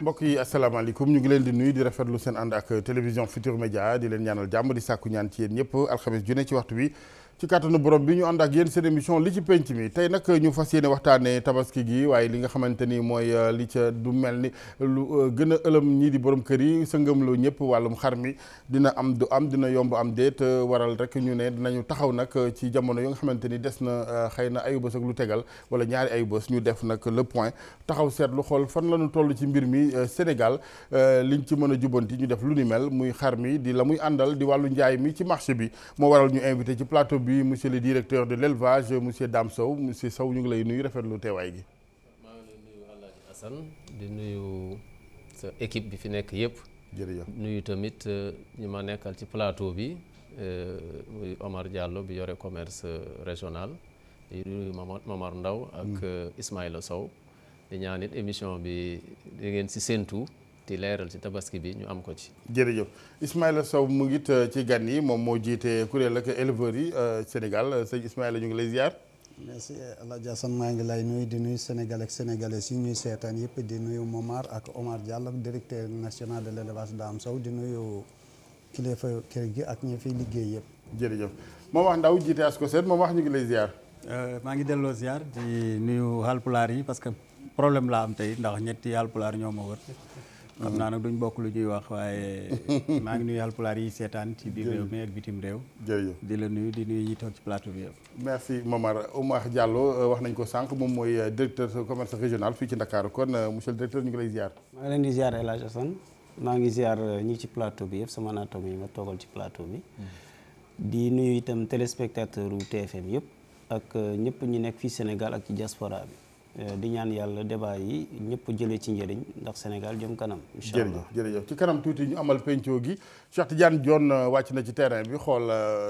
mbokk yi asalaamaaleykum ñu ngi leen di nuyu di rafetlu seen ànd ak télévision Futurs Médias di leen ñaanal jàmm di sàkku ñaan ci yéen ñëpp alxames ju ne ci waxtu bi ci kàttanu borom bi ñu ànd ak yéen seen émission li ci penc mi tey nag ñu fas yéene waxtaanee tabaski gi waaye li nga xamante ni mooy li ca du mel ni lu gën a ëlëm ñii di borom kër yi sëngëmloo ñëpp wàllum xar mi dina am du am dina yomb am déet waral rek ñu ne dinañu taxaw nag ci jamono yi nga xamante ni des na xëy na ayu bës ak lu tegal wala ñaari ayu bës ñu def nag le point taxaw seetlu xool fan la ñu toll ci mbir mi Sénégal liñ ci mën a jubanti ñu def lu ni mel muy xar mi di la muy àndal di wàllu njaay mi ci marché bi moo waral ñu invité ci plateau bi monsieur le directeur de l'élevage monsieur Dame Sow monsieur Sow ñu ngi lay nuyu rafetlu teewaay gi. maa ngi lay nuyu Alaaji Assane di nuyu sa équipe bi fi nekk yëpp. jërëjëf nuyu tamit ñi ma nekkal ci plateau bi muy Omar Diallo bi yore commerce régional di nuyu Mamar Ndaw ak Ismaïla Sow di ñaan it émission bi di ngeen si séentu di leeral ci tabaski bi ñu am ko ci. jërëjëf Ismaïla Sow mu ngi ci gan yi moom moo jiite kuréel ak éleveurs yi Sénégal sëñ Ismaïla ñu ngi lay ziar. merci Alaaji Assane maa ngi lay nuyu di nuyu Sénégal ak sénégalais yi ñuy seetaan yëpp di nuyu Momar ak Omar Diallo directeur national de l'élevage Dame Sow di nuyu kilifa kër gi ak ñi fiy liggéey yëpp. jërëjëf moom wax Ndaw jiite Ascoset moom wax ñu ngi lay ziar. maa ngi delloo ziar di nuyu Haalpulaar yi parce que problème laa am tey ndax ñetti Haalpulaar ñoo ma wër. xam naa nag duñ bokk lu ñuy wax waaye maa ngi nuyu Haalpulaar yi seetaan ci biir réew mi ak bitim réew. jërëjëf di la nuyu di nuyu ñi toog ci plateau bi yëpp. merci Momar Omar Diallo wax nañ ko sànq moom mooy directeur commerce régional fii ci Ndakaaru kon monsieur le directeur ñu ngi lay ziar. maa ngi leen di ziar El Hadj Assane maa ngi ziar ñi ci plateau bi yëpp sama naataango yi ma toogal ci plateau bi. di nuyu itam téléspectateur u TFM yëpp ak ñëpp ñi nekk fii Sénégal ak ci diaspora bi. di ñaan yàlla débat yi ñëpp jëlee ci njëriñ ndax Sénégal jëm kanam. incha allah jërëjëf ci kanam tuuti ñu amal penco gi Cheikh Tidiane Dione wàcc na ci terrain bi xool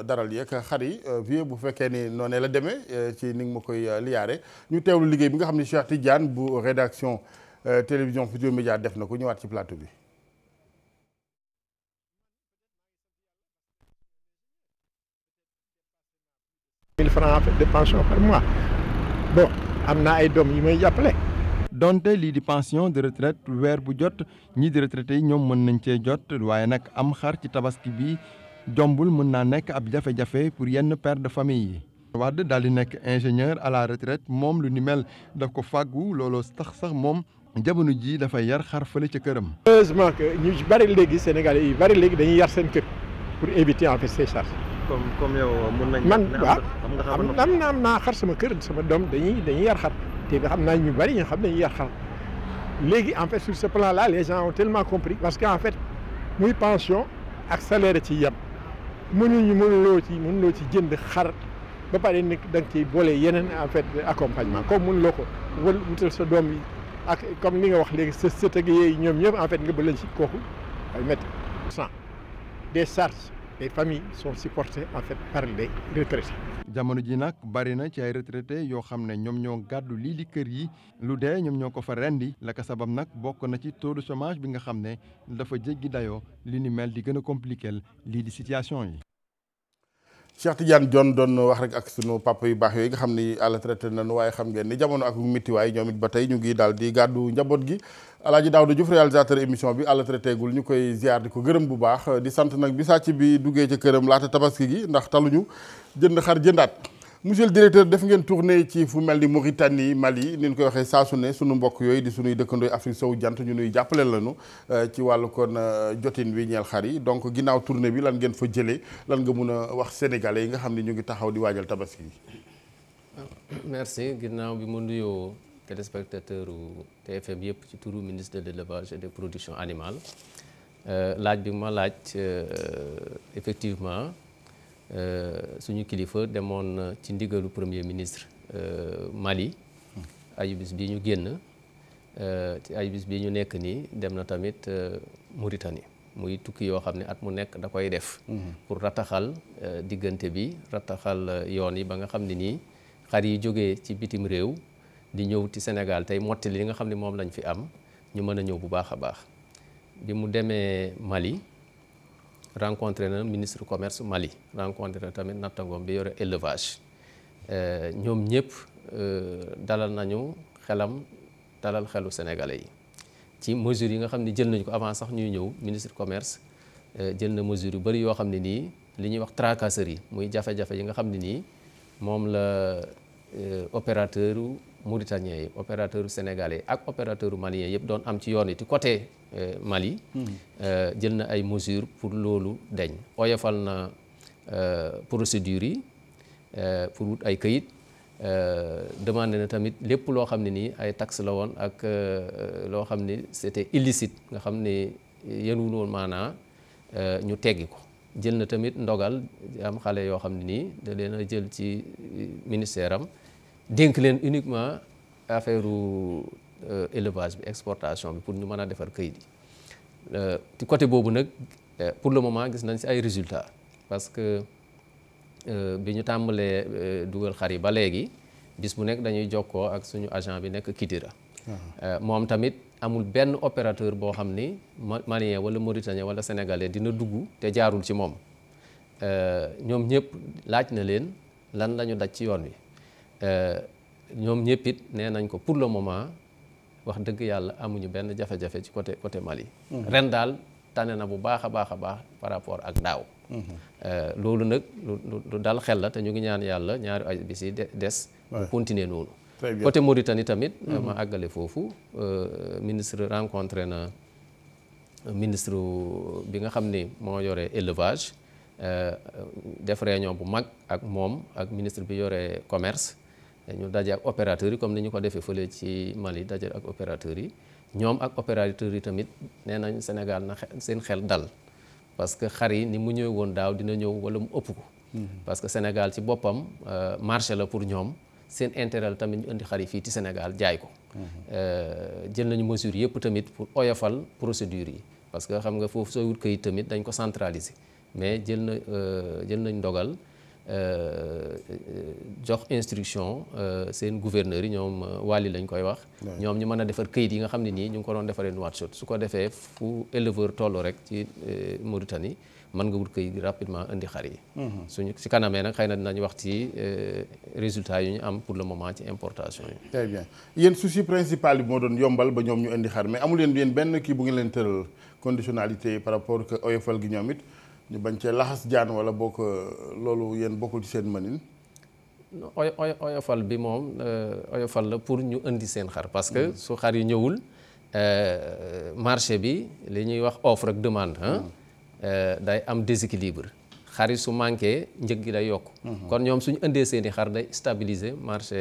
daral yeeg xar yi vieux bu fekkee ni noonu la demee ci ni nga ma koy liyaare ñu teewlu liggéey bi nga xam ne Cheikh Tidiane bu rédaction télévision Futurs Médias def na ko ñëwaat ci plateau bi. 1000 francs de pension par mois bon. am naa ay doom yi may jàppale. donte lii di pension de retraite weer bu jot ñii di retraité yi ñoom mën nañ cee jot waaye nag am xar ci tabaski bi jombul mën naa nekk ab jafe-jafe pour yenn père de famille yi. Wade daal di nekk ingénieur à la retraite moom lu ni mel daf ko fàggu looloo tax sax moom jamono ji dafay yar xar fële ca këram. heureusement que ñu bari léegi Sénégalais yi bari léegi dañuy yar seen kër pour éviter en fait ces charges. comme yow mën nañ. man waaw am naa xar sama kër sama doom dañuy yar xar te xam naa ñu bari ñoo xam dañuy yar xar léegi en fait sur ce plan là les gens ont tellement compris parce que en fait muy pension ak salaire ci yem mënuloo ci jënd xar ba pare nag da nga ciy boole yeneen en fait accompagnement comme mënuloo ko wutal sa doom yi ak comme ni nga wax léegi sa sët ak yooyu ñoom ñëpp en fait nga bëgg leen ci kooku ay métti des charges. Les familles sont supportées en fait par les retraités. jamono ji nag bari na ci ay retraités yoo xam ne ñoom ñoo gàddu lii di kër yi lu dee ñoom ñoo ko fa rendi la ko sabab nag bokk na ci taux de chômage bi nga xam ne dafa jéggi dayoo li ni mel di gën a compliqué lii di situation yi. Cheikh Tidiane Dione doon wax rek ak sunu papa yu baax yooyu nga xam ni à la traité nañu waaye xam ngeen ni jamono ak métti waaye ñoom it ba tey ñu ngi daal di gàddu njaboot gi. Alaaji Daouda Diouf réalisateur émission bi à la traité gul ñu koy ziar di ko gërëm bu baax di sant nag bi sàcc bi duggee ca këram laata tabaski gi ndax taluñu jënd xar jëndaat. monsieur le directeur def ngeen tournée ci fu mel ni Mauritanie Mali ni ñu koy waxee saa su ne sunu mbokk yooyu di sunuy dëkkandooy Afrique sowu jant ñu nuy jàppale lañu ci wàllu kon jotin wi ñeel xar yi donc ginnaaw tournée bi lan ngeen fa jëlee lan nga mun a wax sénégalais yi nga xam ne ñu ngi taxaw di waajal tabaski yi. merci ginnaaw bi mu nuyoo téléspectateur TFM yëpp ci turu ministre de l'élevage et des productions animales laaj bi ma laaj effectivement. suñu kilifa demoon ci ndigalu premier ministre Mali ayubis bi ñu génn ci ayubis bi ñu nekk nii dem na tamit Mauritanie muy tukki yoo xam ne at mu nekk da koy def pour rataxal diggante bi rataxal yoon yi ba nga xam ne nii xar yi jógee ci bitim réew di ñëw ci Sénégal tey mottali li nga xam ne moom lañ fi am ñu mën a ñëw bu baax a baax bi mu demee Mali rencontré na ministre commerce Mali rencontré na tamit nattangoom bi yore élevage ñoom ñëpp dalal nañu xelam dalal xelu sénégalais yi ci mesures yi nga xam ne jël nañu ko avant sax ñuy ñëw ministre commerce jël na mesures yu bëri yoo xam ne nii li ñuy wax tracasserie muy jafe-jafe yi nga xam ne nii moom la opérateur mauritanien yi opérateur sénégalais ak opérateur malien yëpp doon am ci yoon yi ci côté Mali jël na ay mesures pour loolu deñ oyofal na procédures yi pour wut ay këyit demandé na tamit lépp loo xam ne nii ay taxes la woon ak loo xam ne c'était illicite nga xam ne yenuwul woon maanaa ñu teggi ko jël na tamit ndogal am xale yoo xam ne nii da leen a jël ci ministère am dénk leen uniquement affaire élevage bi exportation bi pour ñu mën a defar këyit yi ci côté boobu nag pour le moment gis nañ ci ay résultats parce que bi ñu tàmbalee dugal xar yi ba léegi bis bu nekk dañuy jokkoo ak suñu agent bi nekk Kidira moom tamit amul benn opérateur boo xam ni malien wala mauritanien wala sénégalais dina dugg te jaarul ci moom ñoom ñëpp laaj na leen lan la ñu daj ci yoon wi ñoom ñëpp it nee nañ ko pour le moment wax dëgg yàlla amuñu benn jafe-jafe ci côté Mali. ren daal tane na bu baax a baax par rapport ak daaw. loolu nag lu dal xel la te ñu ngi ñaan yàlla ñaari ay bis yi des. mu continuer noonu. côté Mauritanie tamit. ma àggale foofu ministre rencontré na ministre bi nga xam ni moo yore élevage def réunion bu mag ak moom ak ministre bi yore commerce. ñu daje ak opérateurs yi comme ni ñu ko defee fële ci Mali daje ak opérateurs yi ñoom ak opérateurs yi tamit nee nañ Sénégal na seen xel dal parce que xar yi ni mu ñëw woon daaw dina ñëw wala mu ëpp ko. parce que Sénégal ci boppam marché la pour ñoom seen intérêt la tamit ñu indi xar yi fii ci Sénégal jaay ko. jël nañu mesures yëpp tamit pour oyofal procédures yi parce que xam nga foofu sooy wut kayit tamit dañ ko centraliser mais jël nañ ndogal. jox instruction seen gouverneurs yi ñoom wàlli lañ koy wax ñoom ñu mën a defar këyit yi nga xam ne nii ñu ngi ko doon defaree Nouakchott su ko defee fu éleveur tollu rek ci Mauritanie mën nga wut këyit rapidement indi xar yi suñu ci kanamee nag xëy na dinañ wax ci résultats yu ñu am pour le moment ci importation yi. très bien yéen souci principal bi moo doon yombal ba ñoom ñu indi xar mais amul yéen benn kii bu ngeen leen tëral conditionnalité yi par rapport que oyofal gi ñoom it ñu bañ cee laxas jaan wala bokk loolu yéen bokkul ci seen mënin. oyofal bi moom oyofal la pour ñu indi seen xar parce que su xar yi ñëwul marché bi li ñuy wax offre ak demande day am déséquilibre xar yi su manqué njëg gi day yokk kon ñoom suñu indee seeni xar day stabiliser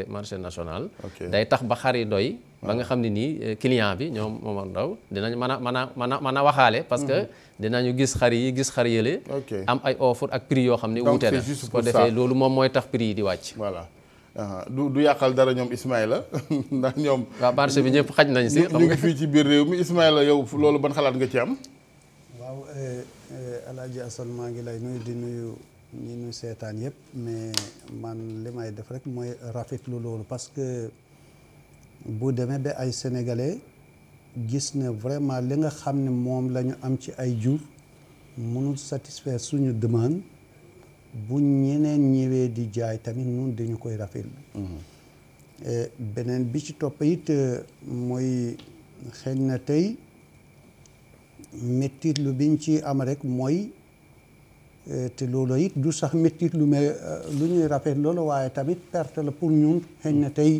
marché national day tax ba xar yi doy ba nga xam ne nii client bi ñoom Momar Ndao dinañ mën a waxaale parce que dinañu gis xar yi gis xar yële am ay offre ak prix yoo xam ne wuute na su ko defee loolu moom mooy tax prix yi di wàcc voilà du yàqal dara ñoom Ismaïla ndax ñoom waaw marché bi ñëpp xaj nañ si ñu ngi fii ci biir réew mi Ismaïla yow loolu ban xalaat nga ci am waaw Alaaji Assane maa ngi lay nuyu di nuyu ñi ñu seetaan yëpp mais man li may def rek mooy rafetlu loolu parce que bu demee ba ay sénégalais gis ne vraiment li nga xam ne moom la ñu am ci ay jur mënul satisfaire suñu demande bu ñeneen ñëwee di jaay tamit ñun dañu koy rafetlu. beneen bi ci topp it mooy xëy na tey mettit lu biñ ci am rek mooy te loolu it du sax mettit lu mais lu ñuy rafet loolu waaye tamit perte la pour ñun xëy na tey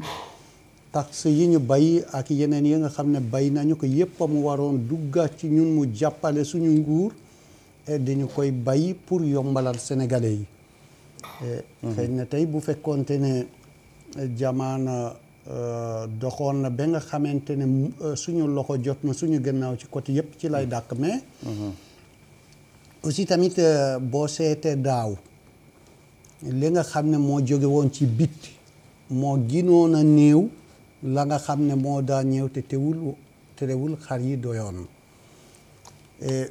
taxe yi ñu bay ak yeneen yi nga xam ne bay nañu ko yëpp mu waroon duggaat ci ñun mu jàppale suñu nguur dañu koy bay pour yombalal sénégalais yi xëy na tey bu fekkoonte ne jamaana doxoon na ba nga xamante ne suñu loxo jot na suñu gannaaw ci côté yëpp ci lay dàkk mais aussi tamit boo seetee daaw li nga xam ne moo jóge woon ci bitti moo ginoon a néew la nga xam ne moo daa ñëw te terewul xar yi doyoon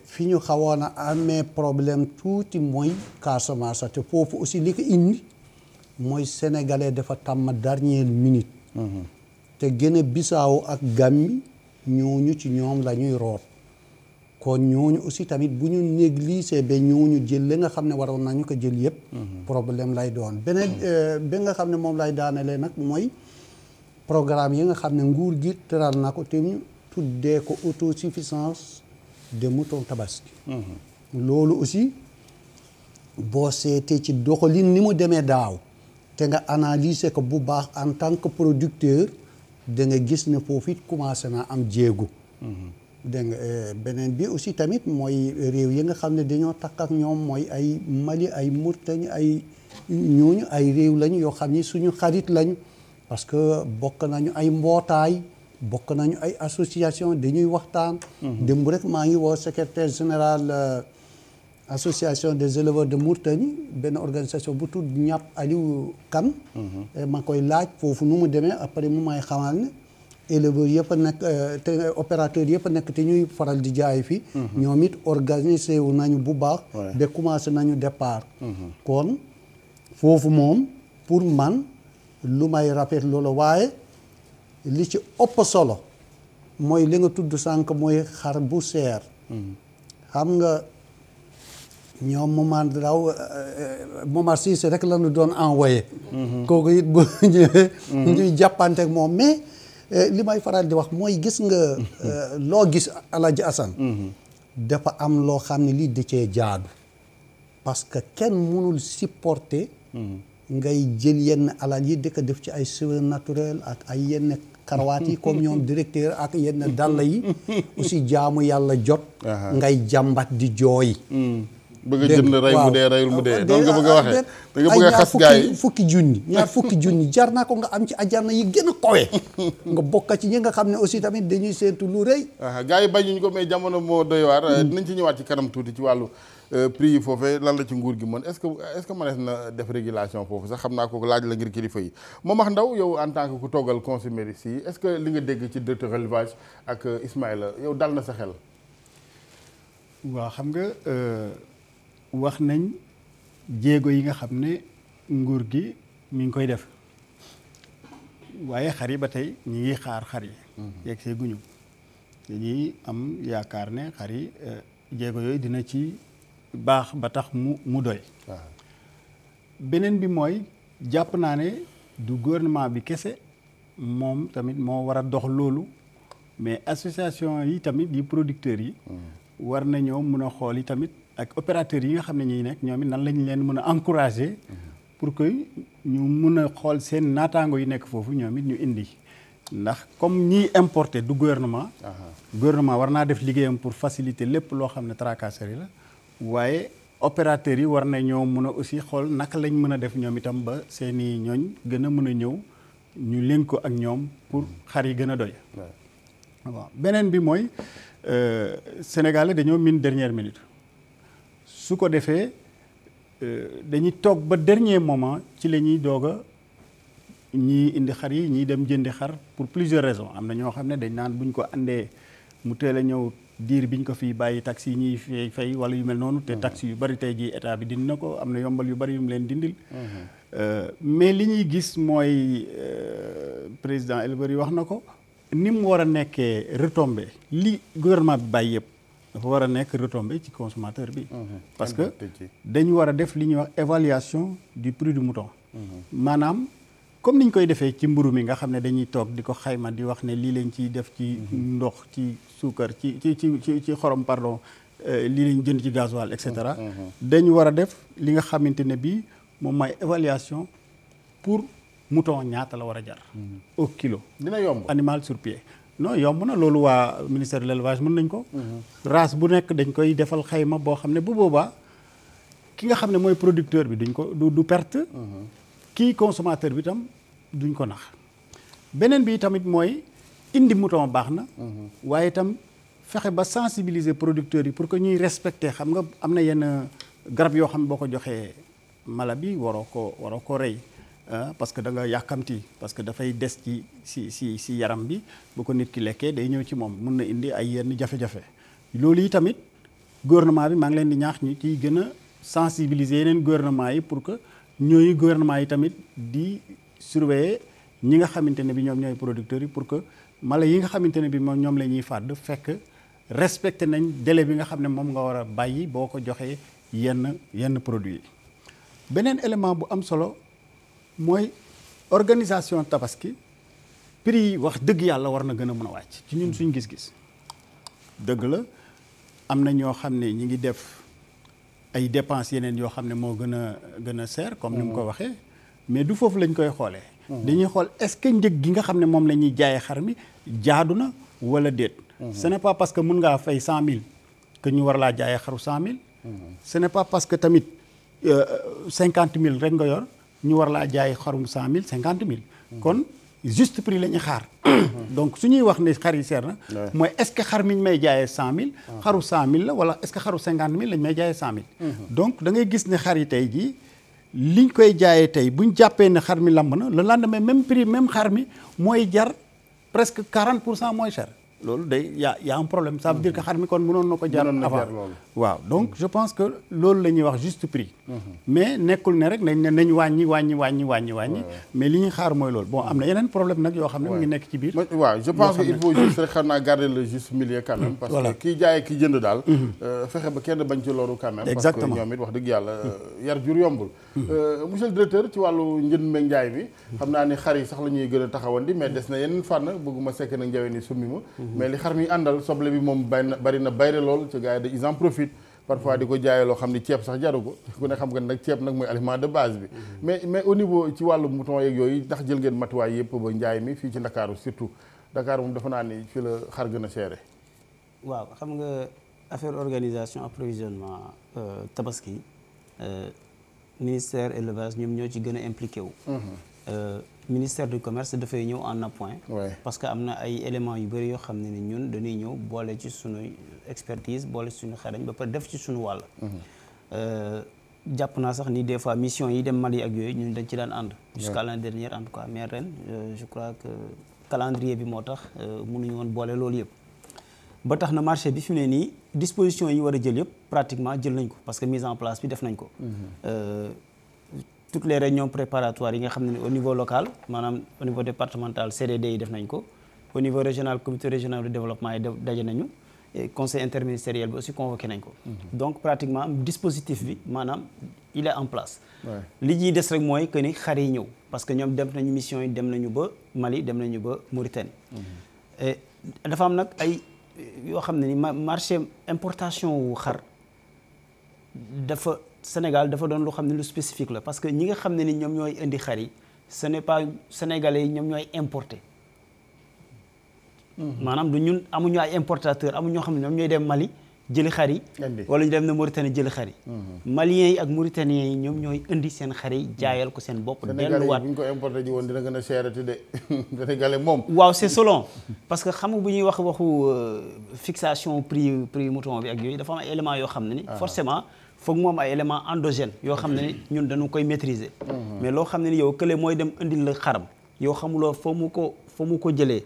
fi ñu xawoon a amee problème tuuti mooy Casamance te foofu aussi li ko indi mooy sénégalais dafa tàmm dernière minute te Guinée Bissau ak Gambie ñooñu ci ñoom la ñuy root kon ñooñu aussi tamit bu ñu négligé ba ñooñu jël li nga xam ne waroon nañu ko jël yëpp problème lay doon beneen bi nga xam ne moom lay daanelee nag mooy programme yi nga xam ne nguur gi tëral na ko te tuddee ko autosuffisance des moutons tabaski. loolu aussi boo seetee ci doxalin ni mu demee daaw te nga analyser ko bu baax en tant que producteur da nga gis ne foofu it commencé naa am jéego. dégg nga beneen bi aussi tamit mooy réew yi nga xam ne dañoo takk ak ñoom mooy ay Mali ay Mauritanie ay ñooñu ay réew lañu yoo xam ni suñu xarit lañu parce que bokk nañu ay mbootaay bokk nañu ay association dañuy waxtaan. démb rek maa ngi woo secrétaire général association des éleveurs de Mauritanie benn organisation bu tudd ñàpp Aliou Kane. ma koy laaj foofu nu mu demee après mu may xamal ne éleveurs yëpp a nekk te opérateurs yëpp a nekk te ñuy faral di jaay fii. ñoom it organisé wu nañu bu baax. ba commencé nañu départ. kon foofu moom pour man lu may rafetlu loolu waaye li ci ëpp solo mooy li nga tudd sànq mooy xar bu seer. xam nga ñoom Momar Cissé rek la ñu doon envoyé. kooku it bu ñëwee. ñuy jàppante ak moom mais li may faral di wax mooy gis nga. loo gis Alaaji Assane. dafa am loo xam ne lii da cee jaadu. parce que kenn mënul supporter. ngay jël yenn alal yi di ko def ci ay cheveux naturel ak ay yenn karawaat yi comme ñoom directeur ak yenn dàll yi. aussi jaamu yàlla jot. ngay jàmbat di jooy. bëgg a jënd rey mu dee reyul mu dee doon nga bëgg a waxee da nga bëgg a xas gaa yi ñaar fukki junni jar naa ko nga am ci àjjana yi gën a kowe nga bokk ci ñi nga xam ne aussi tamit dañuy seetu lu rëy. gaa yi bañuñ ko mais jamono moo doy waar. dinañ ci ñëwaat ci kanam tuuti ci wàllu prix yi foofee lan la ci nguur gi mën est-ce que mënees na def régulation foofu sax xam naa ko laaj la ngir kilifa yi Momar Ndao yow en tant que ku toggal consommateur yi est-ce que li nga dégg ci directeur élevage ak Ismaïla yow dal na sa xel. waaw xam nga wax nañ jéego yi nga xam ne nguur gi mi ngi koy def waaye xar yi ba tey ñi ngi xaar xar yi. yegg see guñu dañuy am yaakaar ne xar yi jéego yooyu dina ci baax ba tax mu doy. beneen bi mooy jàpp naa ne du gouvernement bi kese moom tamit moo war a dox loolu mais association yi tamit yi producteurs yi. war nañoo mën a xool yi tamit ak opérateurs yi nga xam ne ñuy nekk ñoom it nan lañ leen mën a encourager pour que ñu mën a xool seen naataango yi nekk foofu ñoom it ñu indi ndax comme ñiy importer du gouvernement. gouvernement war naa def liggéeyam pour faciliter lépp loo xam ne tracasserie la waaye opérateurs yi war nañoo mën a aussi xool naka lañ mën a def ñoom itam ba seeni ñooñ gën a mën a ñëw ñu leen ko ak ñoom pour xar yi gën a doy. waaw beneen bi mooy Sénégalais dañoo min dernière minute su ko defee dañuy toog ba dernier moment ci la ñuy doog a ñii indi xar yi ñii dem jëndi xar pour plusieurs raisons am na ñoo xam ne dañ naan buñ ko andee mu teel a ñëw diir biñ ko fii bàyyi taxi yi ñuy fay wala yu mel noonu te taxi yu bari tey jii état bi dindi na ko am na yombal yu bari yu mu leen dindil. mais li ñuy gis mooy président éleveur yi wax na ko ni mu war a nekkee retombé li gouvernement bi bàyyi yëpp dafa war a nekk retombé ci consommateur bi. parce que dañu war a def li ñuy wax évaluation du prix du mouton. maanaam comme niñ koy defee ci mburu mi nga xam ne dañuy toog di ko xayma di wax ne lii lañ ciy def ci ndox ci suukar ci xorom pardon lii lañ jënd ci gasoil et cetera. dañu war a def li nga xamante ne bii moom mooy évaluation pour mouton ñaata la war a jar. au kilo. dina yomb animal sur pied. non yomb na loolu waa ministère de l'élevage mën nañ ko. race bu nekk dañ koy defal xayma boo xam ne bu boobaa ki nga xam ne mooy producteur bi duñ ko du perte. kii consommateur bi tam duñ ko nax. beneen bi tamit mooy indi mouton baax na. waaye itam fexe ba sensibiliser producteurs yi pour que ñuy respecter xam nga am na yenn garab yoo xam ne boo ko joxee mala bi waroo ko rey. parce que da nga yàkkamti parce que dafay des ci yaram bi bu ko nit ki lekkee day ñëw ci moom mun na indi ay yenn jafe-jafe loolu yi tamit gouvernement bi maa ngi leen di ñaax ñu ciy gën a sensibiliser yeneen gouvernement yi pour que ñooyu gouvernement yi tamit di surveiller ñi nga xamante ne bi ñoom ñooy producteurs yi pour que mala yi nga xamante ne bi moom ñoom la ñuy fàdd fekk respecté nañ délai bi nga xam ne moom nga war a bàyyi boo ko joxee yenn produits yi. beneen élément bu am solo mooy organisation tabaski prix yi wax dëgg yàlla war na gën a mën a wàcc ci ñun suñ gis-gis dëgg la am na ñoo xam ne ñi ngi def ay dépenses yeneen yoo xam ne moo gën a cher comme ni mu ko waxee mais du foofu lañ koy xoolee dañuy xool est-ce que njëg gi nga xam ne moom la ñuy jaayee xar mi jaadu na wala déet ce n'est pas parce que mun ngaa fay 100 000 que ñu war laa jaayee xaru 100 000 ce n'est pas parce que tamit 50 000 rek nga yor ñu war laa jaay xarum 100 000 50 000 kon juste prix la ñuy xaar donc su ñuy wax ne xar yi seer na mooy est-ce que xar mi ñu may jaayee 100 000 xaru 100 000 la wala est-ce que xaru 50 000 lañ may jaayee 100 000 donc da ngay gis ne xar yi tey jii liñ koy jaayee tey buñ jàppee ne xar mi lamb na le lendemain même prix même xar mi mooy jar presque 40% moins cher loolu day y a un problème ça veut dire que xar mi kon mënoon na ko jar avant waaw donc je pense que loolu la ñuy wax juste prix mais nekkul ne rek nañ wàññi mais li ñuy xaar mooy loolu bon am na yeneen problème nag yoo xam ne mu ngi nekk ci biir waaw je pense que il faut juste rek xam naa garder le juste milieu quand même parce que kii jaay ki jënd daal fexe ba kenn bañ ci loru quand même exactement parce que ñoom it wax dëgg yàlla yar jur yombul monsieur le directeur ci wàllu njënd meeg njaay mi xam naa ni xar yi sax la ñuy gën a taxawandi mais des na yeneen fànn bëgguma sekk nag njawee ni summi ma mais li xar mi àndal soble bi moom bari na bayre lool ci gars yi ils en profitent parfois di ko jaayee loo xam ni ceeb sax jaru ko ku ne xam nga nag ceeb nag mooy aliment de base bi mais au niveau ci wàllu mouton yeeg yooyu ndax jël ngeen matuwaay yëpp ba njaay mi fii ci Ndakaaru surtout Dakar moom dafa naa ni fii la xar gën a seere waaw xam nga affaire organisation approvisionnement tabaski ministère élevage ñoom ñoo ci gën a impliqué wu ministère du commerce dafay ñëw en appoint parce que am na ay éléments yu bëri yoo xam ne ni ñun dañuy ñëw boole ci suñu expertise boole ci suñu xarañ ba pare def ci suñu wàll jàpp naa sax ni des fois mission yi dem Mali ak yooyu ñun dañ ci daan ànd jusqu'à l'année dernière en tout cas mais ren je crois que calendrier bi moo tax mënuñu woon boole loolu yëpp ba tax na marché bi fi mu ne nii disposition yi war a jël yëpp pratiquement jël nañ ko parce que mise en place bi def nañ ko toutes les réunions préparatoires yi nga xam ne au niveau local maanaam au niveau départemental CDD yi def nañ ko au niveau régional comité régional de développement yi daje nañu et conseil interministériel bi aussi convoqué nañ ko donc pratiquement dispositif bi maanaam il est en place li ñuy des rek mooy que ni xar yi ñëw parce que ñoom dem nañu mission yi dem nañu ba Mali dem nañu ba Mauritanie et dafa am nag ay yoo xam ne ni marché importation wu xar dafa Sénégal dafa doon loo xam ne lu spécifique la parce que ñi nga xam ne ni ñoom ñooy indi xar yi ce n'est pas sénégalais yi ñoom ñooy importer maanaam du ñun amuñu ay importateur amuñu ñoo xam ne ñoom ñooy dem Mali jëli xar yi wala ñu dem na Mauritanie jëli xar yi maliens yi ak mauritaniens yi ñoom ñooy indi seen xar yi jaayal ko seen bopp delluwaat bu ñu ko importé ji woon dina gën a cherati de sénégalais moom waaw c'est selon parce que xam nga bu ñuy waxu fixation prix mouton bi ak yooyu dafa am ay éléments yoo xam ne ni forcément foog moom ay éléments endogènes yoo xam ne ni ñun dañu koy maîtriser mais loo xam ne ni yow kële mooy dem indil la xaram yow xamuloo fa mu ko jëlee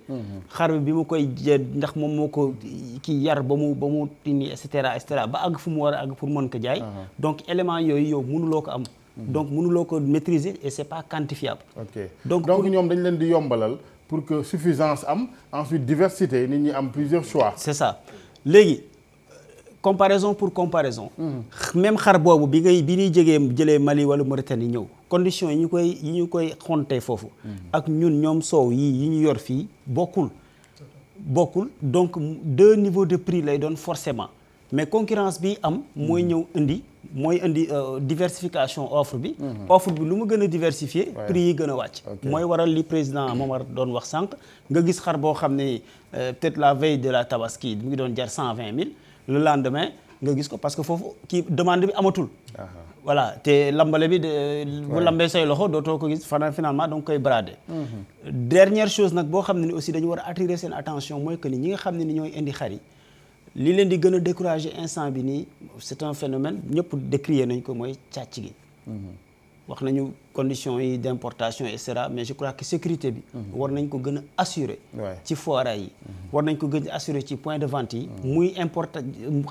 xar bi mu koy jël ndax moom moo ko kii yar ba mu tini et cetera ba àgg fu mu war a àgg pour mën ko jaay donc éléments yooyu yow mënuloo ko am donc mënuloo ko maîtriser et c'est pas quantifiable donc ñoom dañ leen di yombalal pour que suffisance am ensuite diversité nit ñi am plusieurs choix c'est ça léegi comparaison pour comparaison même xar boobu bi ñuy jëlee Mali wala Mauritanie ñëw conditions yi ñu koy xontee foofu ak ñun ñoom soow yi ñu yor fii bokkul donc deux niveaux de prix lay doon forcément mais concurrence bi am mooy indi diversification offre bi lu mu gën a diversifier prix yi gën a wàcc mooy waral li président Momar doon wax sànq nga gis xar boo xam ne peut-être la veille de la tabaski mu ngi doon jar 120 000 le lendemain nga gis ko parce que foofu kii demande bi amatul voilà te lambale bi bu lambee say loxo dootoo ko gis finalement donc koy brader dernière chose nag boo xam ne ni aussi dañu war a attirer seen attention mooy que ni ñi nga xam ne ni ñooy indi xar yi li leen di gën a décourager instant bi nii c'est un phénomène ñëpp décrier nañ ko mooy càcc gi wax nañu conditions yi d'importation et cetera mais je crois que sécurité bi war nañ ko gën a assurer ci foiraay yi war nañ ko gën a assurer ci point de vente yi muy importe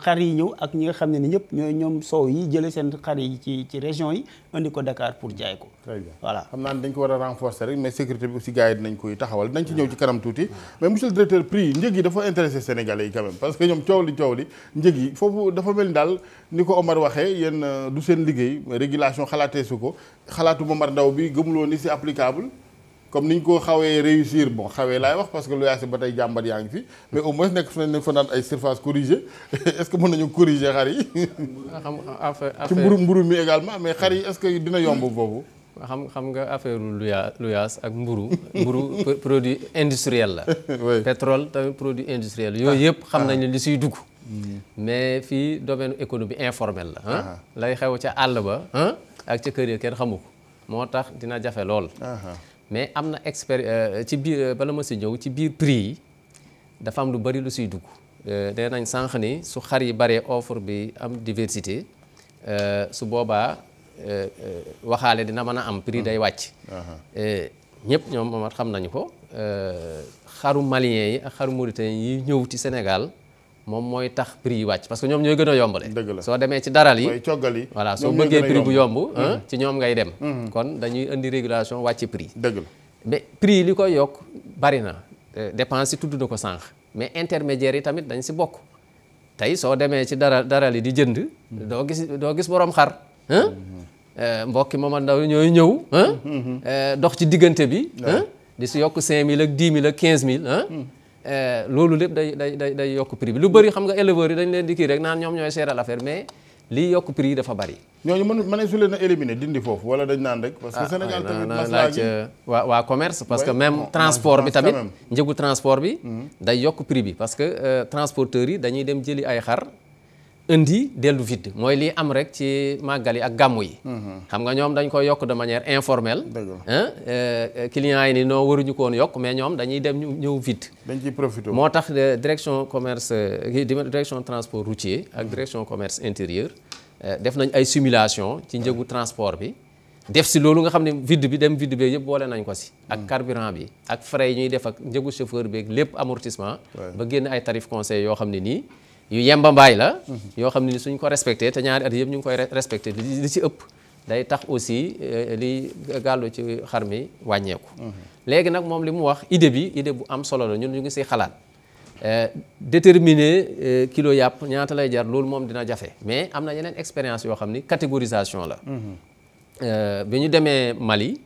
xar yi ñëw ak ñi nga xam ne ni ñëpp ñoom soow yi jëlee seen xar yi ci région yi indi ko Dakar pour jaay ko très bien voilà xam naa ne dañ ko war a renforcer rek mais sécurité bi aussi gars yi dinañ koy taxawal dinañ ci ñëw ci kanam tuuti mais monsieur le directeur prix njëg yi dafa intéressé Sénégalais yi quand même parce que ñoom coow li njëg yi foofu dafa mel ni daal ni ko Omar waxee yéen du seen liggéey régulation xalaatee su ko xalaatu Momar Ndao bi gëmuloo ni c'est applicable comme niñ ko xawee réussir bon xawee laay wax parce que luyaas ba tey jàmbat yaa ngi fi mais au moins nekk fa naan ay surface corrigée est-ce que mën nañu corriger xar yi. ci mburu mi également mais xar yi est-ce que dina yomb foofu. xam nga affaire luyaas ak mburu produit industriel la. pétrole tamit produit industriel yooyu yëpp xam nañ ne li siy dugg. mais fii domaine économie informelle la. lay xew ca àll ba. ak ca kër yi kenn xamu ko moo tax dina jafe lool. mais am na ci biir bala ma si ñëw ci biir prix yi dafa am lu bari lu siy dugg. nee nañ sànq ni su xar yi baree offre bi am diversité su boobaa. waxaale dina mën a am prix day wàcc. ñëpp ñoom Momar xam nañu ko xaru malien yi ak xaru mauritanien yi ñëw ci Sénégal moom mooy tax prix yi wàcc parce que ñoom ñooy gën a yombale. soo demee ci daral yi voilà soo bëggee prix bu yomb ci ñoom ngay dem. kon dañuy indi régulation wàcc prix. dëgg la mais prix yi li koy yokk bari na dépense yi tudd na ko sànq mais intermédiaires yi tamit dañ si bokk tey soo demee ci daral yi di jënd doo gis borom xar. mbokki Momar Ndao ñooy ñëw dox ci diggante bi di si yokk 5000 ak 10 000 ak 15000 loolu lépp day yokk prix bi lu bëri xam nga éleveurs yi dañ leen di kii rek naan ñoom ñooy seeral affaire mais lii yokk prix yi dafa bëri. ñooñu mën su leen a éliminer dindi foofu wala dañ naan rek. parce que Sénégal tamit maslaa gi waa commerce parce que même transport bi tamit njëgu transport bi day yokk prix bi parce que transporteurs yi dañuy dem jëli ay xar indi dellu vide mooy lii am rek ci màggal yi ak gàmmu yi. xam nga ñoom dañ koy yokk de manière informelle. clients yi ni noo waruñu ko woon yokk mais ñoom dañuy dem ñëw vide. dañ ciy profité moo tax direction commerce direction transport routier ak direction commerce intérieur def nañ ay simulation ci njëgu transport bi. def si loolu nga xam ne vide bi dem vide bi yëpp boole nañ ko si. ak carburant bi ak frais yi ñuy def ak njëgu chauffeur bi ak lépp amortissement. ba génn ay tarif conseil yoo xam ne nii. yu yemba mbaay la yoo xam ne ni suñ ko respecté te ñaari at yëpp ñu ngi koy respecté li ci ëpp day tax aussi li gàllu ci xar mi wàññeeku. léegi nag moom li mu wax idée bu am solo la ñun ñu ngi siy xalaat déterminer kilo yàpp ñaata lay jar loolu moom dina jafe mais am na yeneen expérience yoo xam ni catégorisation la. bi ñu demee Mali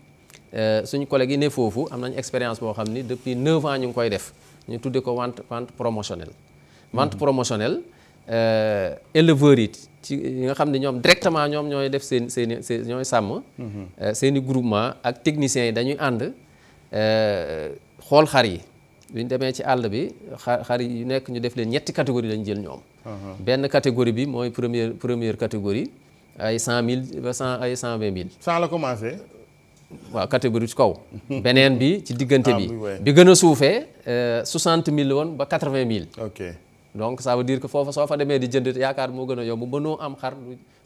suñu collègue yi ne foofu am nañu expérience boo xam ni depuis 9 ans ñu ngi koy def ñu tuddee ko vente promotionnelle. vente promotionnelle éleveurs yi ci nga xam ne ñoom directement ñoom ñooy def seen ñooy sàmm. seen i groupement ak techniciens yi dañuy ànd xool xar yi bu ñu demee ci àll bi xar yi yu nekk ñu def leen ñetti catégorie lañu jël ñoom. benn catégorie bi mooy première catégorie ay 100000 ba ay 120000. 100 la commencé. waaw catégorie ci kaw. beneen bi ci diggante bi. bi gën a suufee 60000 la woon ba 80000. ok. donc ça veut dire que foofa soo fa demee di jënd yaakaar moo gën a yomb mënoo am xar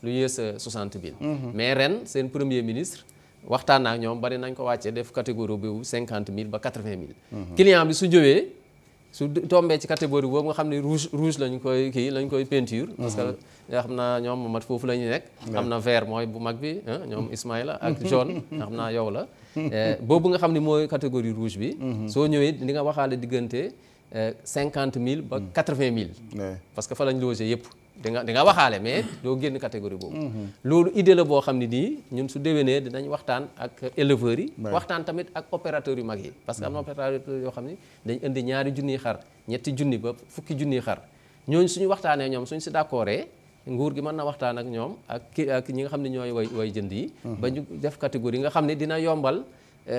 lu yées 60000. mais ren seen premier ministre waxtaan na ak ñoom bari nañ ko wàccee def catégorie bi 50000 ba 80000. client bi su ñëwee su tombee ci catégorie boobu nga xam ne rouge lañ koy peinture. parce que nga xam naa ñoom mat foofu la ñu nekk. am na vert mooy bu mag bi ñoom Ismaïla ak jaune nga xam naa yow la. boobu nga xam ne mooy catégorie rouge bi. soo ñëwee di nga waxaale diggante. 50000 ba 80000. parce que fa lañ logé yëpp di nga waxaale mais doo génn catégorie boobu. loolu idée la boo xam ne nii ñun su déwénee dinañ waxtaan ak éleveurs yi. waxtaan tamit ak opérateurs yu mag yi. parce que am na opérateurs yoo xam ne dañ indi 2 junniy xar 3 junni ba 10 junniy xar ñooñu suñu waxtaanee ñoom suñ si d'accordee nguur gi mën na waxtaan ak ñoom ak ñi nga xam ne ñooy way jënd yi. ba ñu def catégorie nga xam ne dina yombal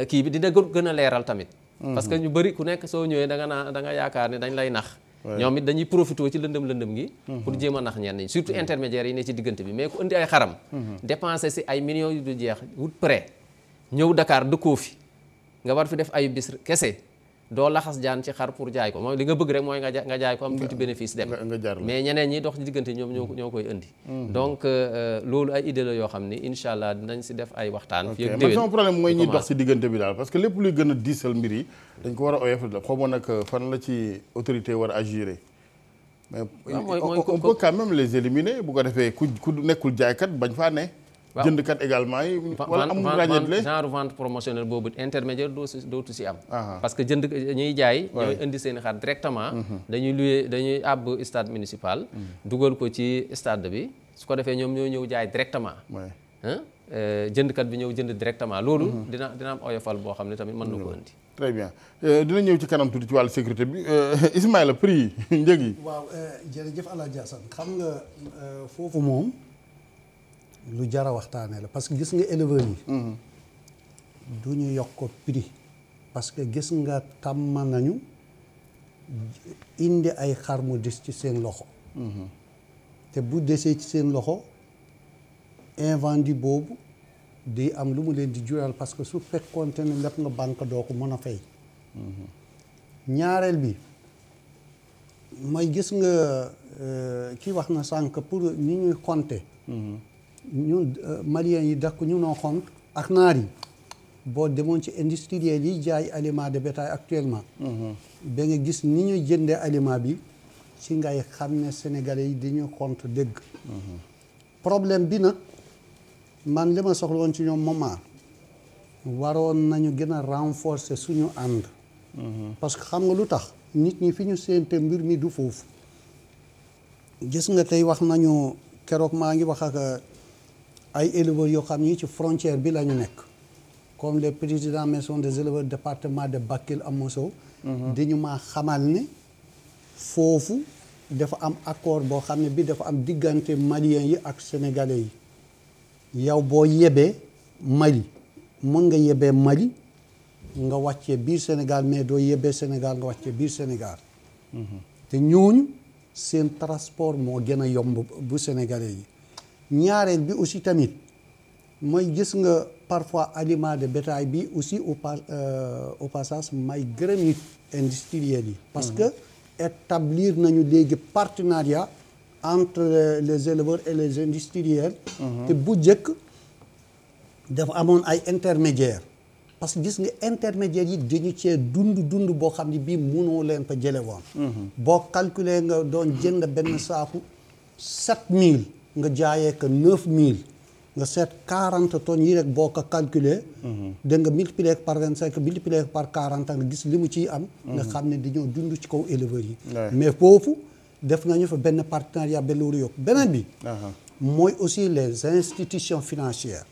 kii bi dina gën a leeral tamit. parce que ñu bëri ku nekk soo ñëwee da nga yaakaar ne dañ lay nax. ñoom it dañuy profité ci lëndëm gi. pour jéem a nax ñenn ñi surtout intermédiaires yi ne ci diggante bi mais ku indi ay xaram. dépensé si ay millions yu du jeex wut prêt ñëw Dakar dëkkoo fi nga war fi def ay bis kese doo laxas jaan ci xar pour jaay ko mooy li nga bëgg rek mooy nga jaay ko am tuuti bénéfice dem. mais ñeneen ñi dox ci diggante ñoom ñoo koy indi. donc loolu ay idée la yoo xam ni incha allah dinañ si def ay waxtaan. fii ak déwén sama problème mooy ñi dox ci diggante bi daal parce que lépp luy gën a diisal mbir yi dañ ko war a oyofal la xaw ma nag fan la ci autorité war a agir. mais on peut quand même les éliminer bu ko defee ku nekkul jaaykat bañ faa ne. jëndkat également yi. wala amul ràññeetle genre vente promotionnelle boobu intermédiaire dootu si am. parce que ñuy jaay. ñooy indi seen xar directement. dañuy àbb stade municipal. dugal ko ci stade bi su ko defee ñoom ñooy ñëw jaay directement. jëndkat bi ñëw jënd directement loolu dina am oyofal boo xam ne tamit mën na ko indi. très bien dina ñëw ci kanam tuuti ci wàllu sécurité bi Ismaïla prix yi njëg yi. waaw jërëjëf El Hadj Assane xam nga foofu moom lu jar a waxtaanee la parce que gis nga éleveurs yi. du ñu yokk prix parce que gis nga tàmm nañu indi ay xar mu des ci seen loxo. te bu desee ci seen loxo invendu boobu di am lu mu leen di jural parce que su fekkoonte ne lépp nga banque doo ko mën a fay. ñaareel bi mooy gis nga kii wax na sànq pour ni ñuy compter. ñun maliens yi dakk ñu noo xont ak naar yi boo demoon ci industriel yi jaay aliment de bétail actuellement. ba nga gis ni ñuy jëndee aliment bi ci ngay xam ne sénégalais yi dañuy xont dëgg. problème bi nag man li ma soxla woon ci ñoom moment waroon nañu gën a renforcer suñu ànd. parce que xam nga lu tax nit ñi fi ñu séente mbir mi du foofu. gis nga tey wax nañu keroog maa ngi wax ak ay éleveurs yoo xam ni ci frontière bi la ñu nekk comme le président maison des éleveurs département de Bakel Amosso. dañu maa xamal ne foofu dafa am accord boo xam ne bi dafa am diggante maliens yi ak sénégalais yi. yow boo yebee Mali mën nga yebee Mali nga wàccee biir Sénégal mais doo yebee Sénégal nga wàccee biir Sénégal. te ñooñu seen transport moo gën a yomb bu sénégalais yi. ñaareel bi aussi tamit mooy gis nga parfois aliment de bétail bi aussi au passage may gërëm yi industriels yi. parce que établir nañu léegi partenariat entre les éleveurs et les industriels. te bu njëkk dafa amoon ay intermédiaires. parce que gis nga intermédiaires yi dañu cee dund boo xam ne bii mënoo leen fa jële woon. boo calculer nga doon jënd benn saaku 7000 nga jaayee ko 9000 nga seet 40 tonnes yi rek boo ko calculer. da nga multiplier par 25 multiplier par 40 nga gis li mu ciy am. nga xam ne dañoo dund ci kaw éleveurs yi. mais foofu def nañu fa benn partenariat benn lu yokk beneen bi. mooy aussi les institutions financières.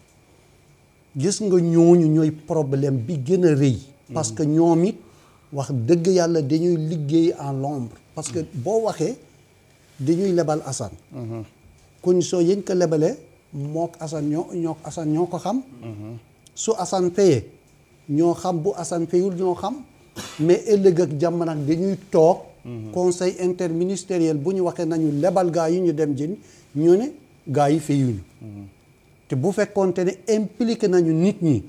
gis nga ñooñu ñooy problème bi gën a rëy. parce que ñoom it wax dëgg yàlla dañuy liggéey en l'ombre parce que boo waxee dañuy lebal Assane. condition yi ñu ko lebalee mook Assane ñoo ko xam. su Assane payé ñoo xam bu Assane payul ñoo xam mais ëllëg ak jàmm nag dañuy toog. conseil interministériel bu ñu waxee nañu lebal gaa yi ñu dem jën ñu ne gaa yi fayuñu. te bu fekkoonte ne impliqué nañu nit ñi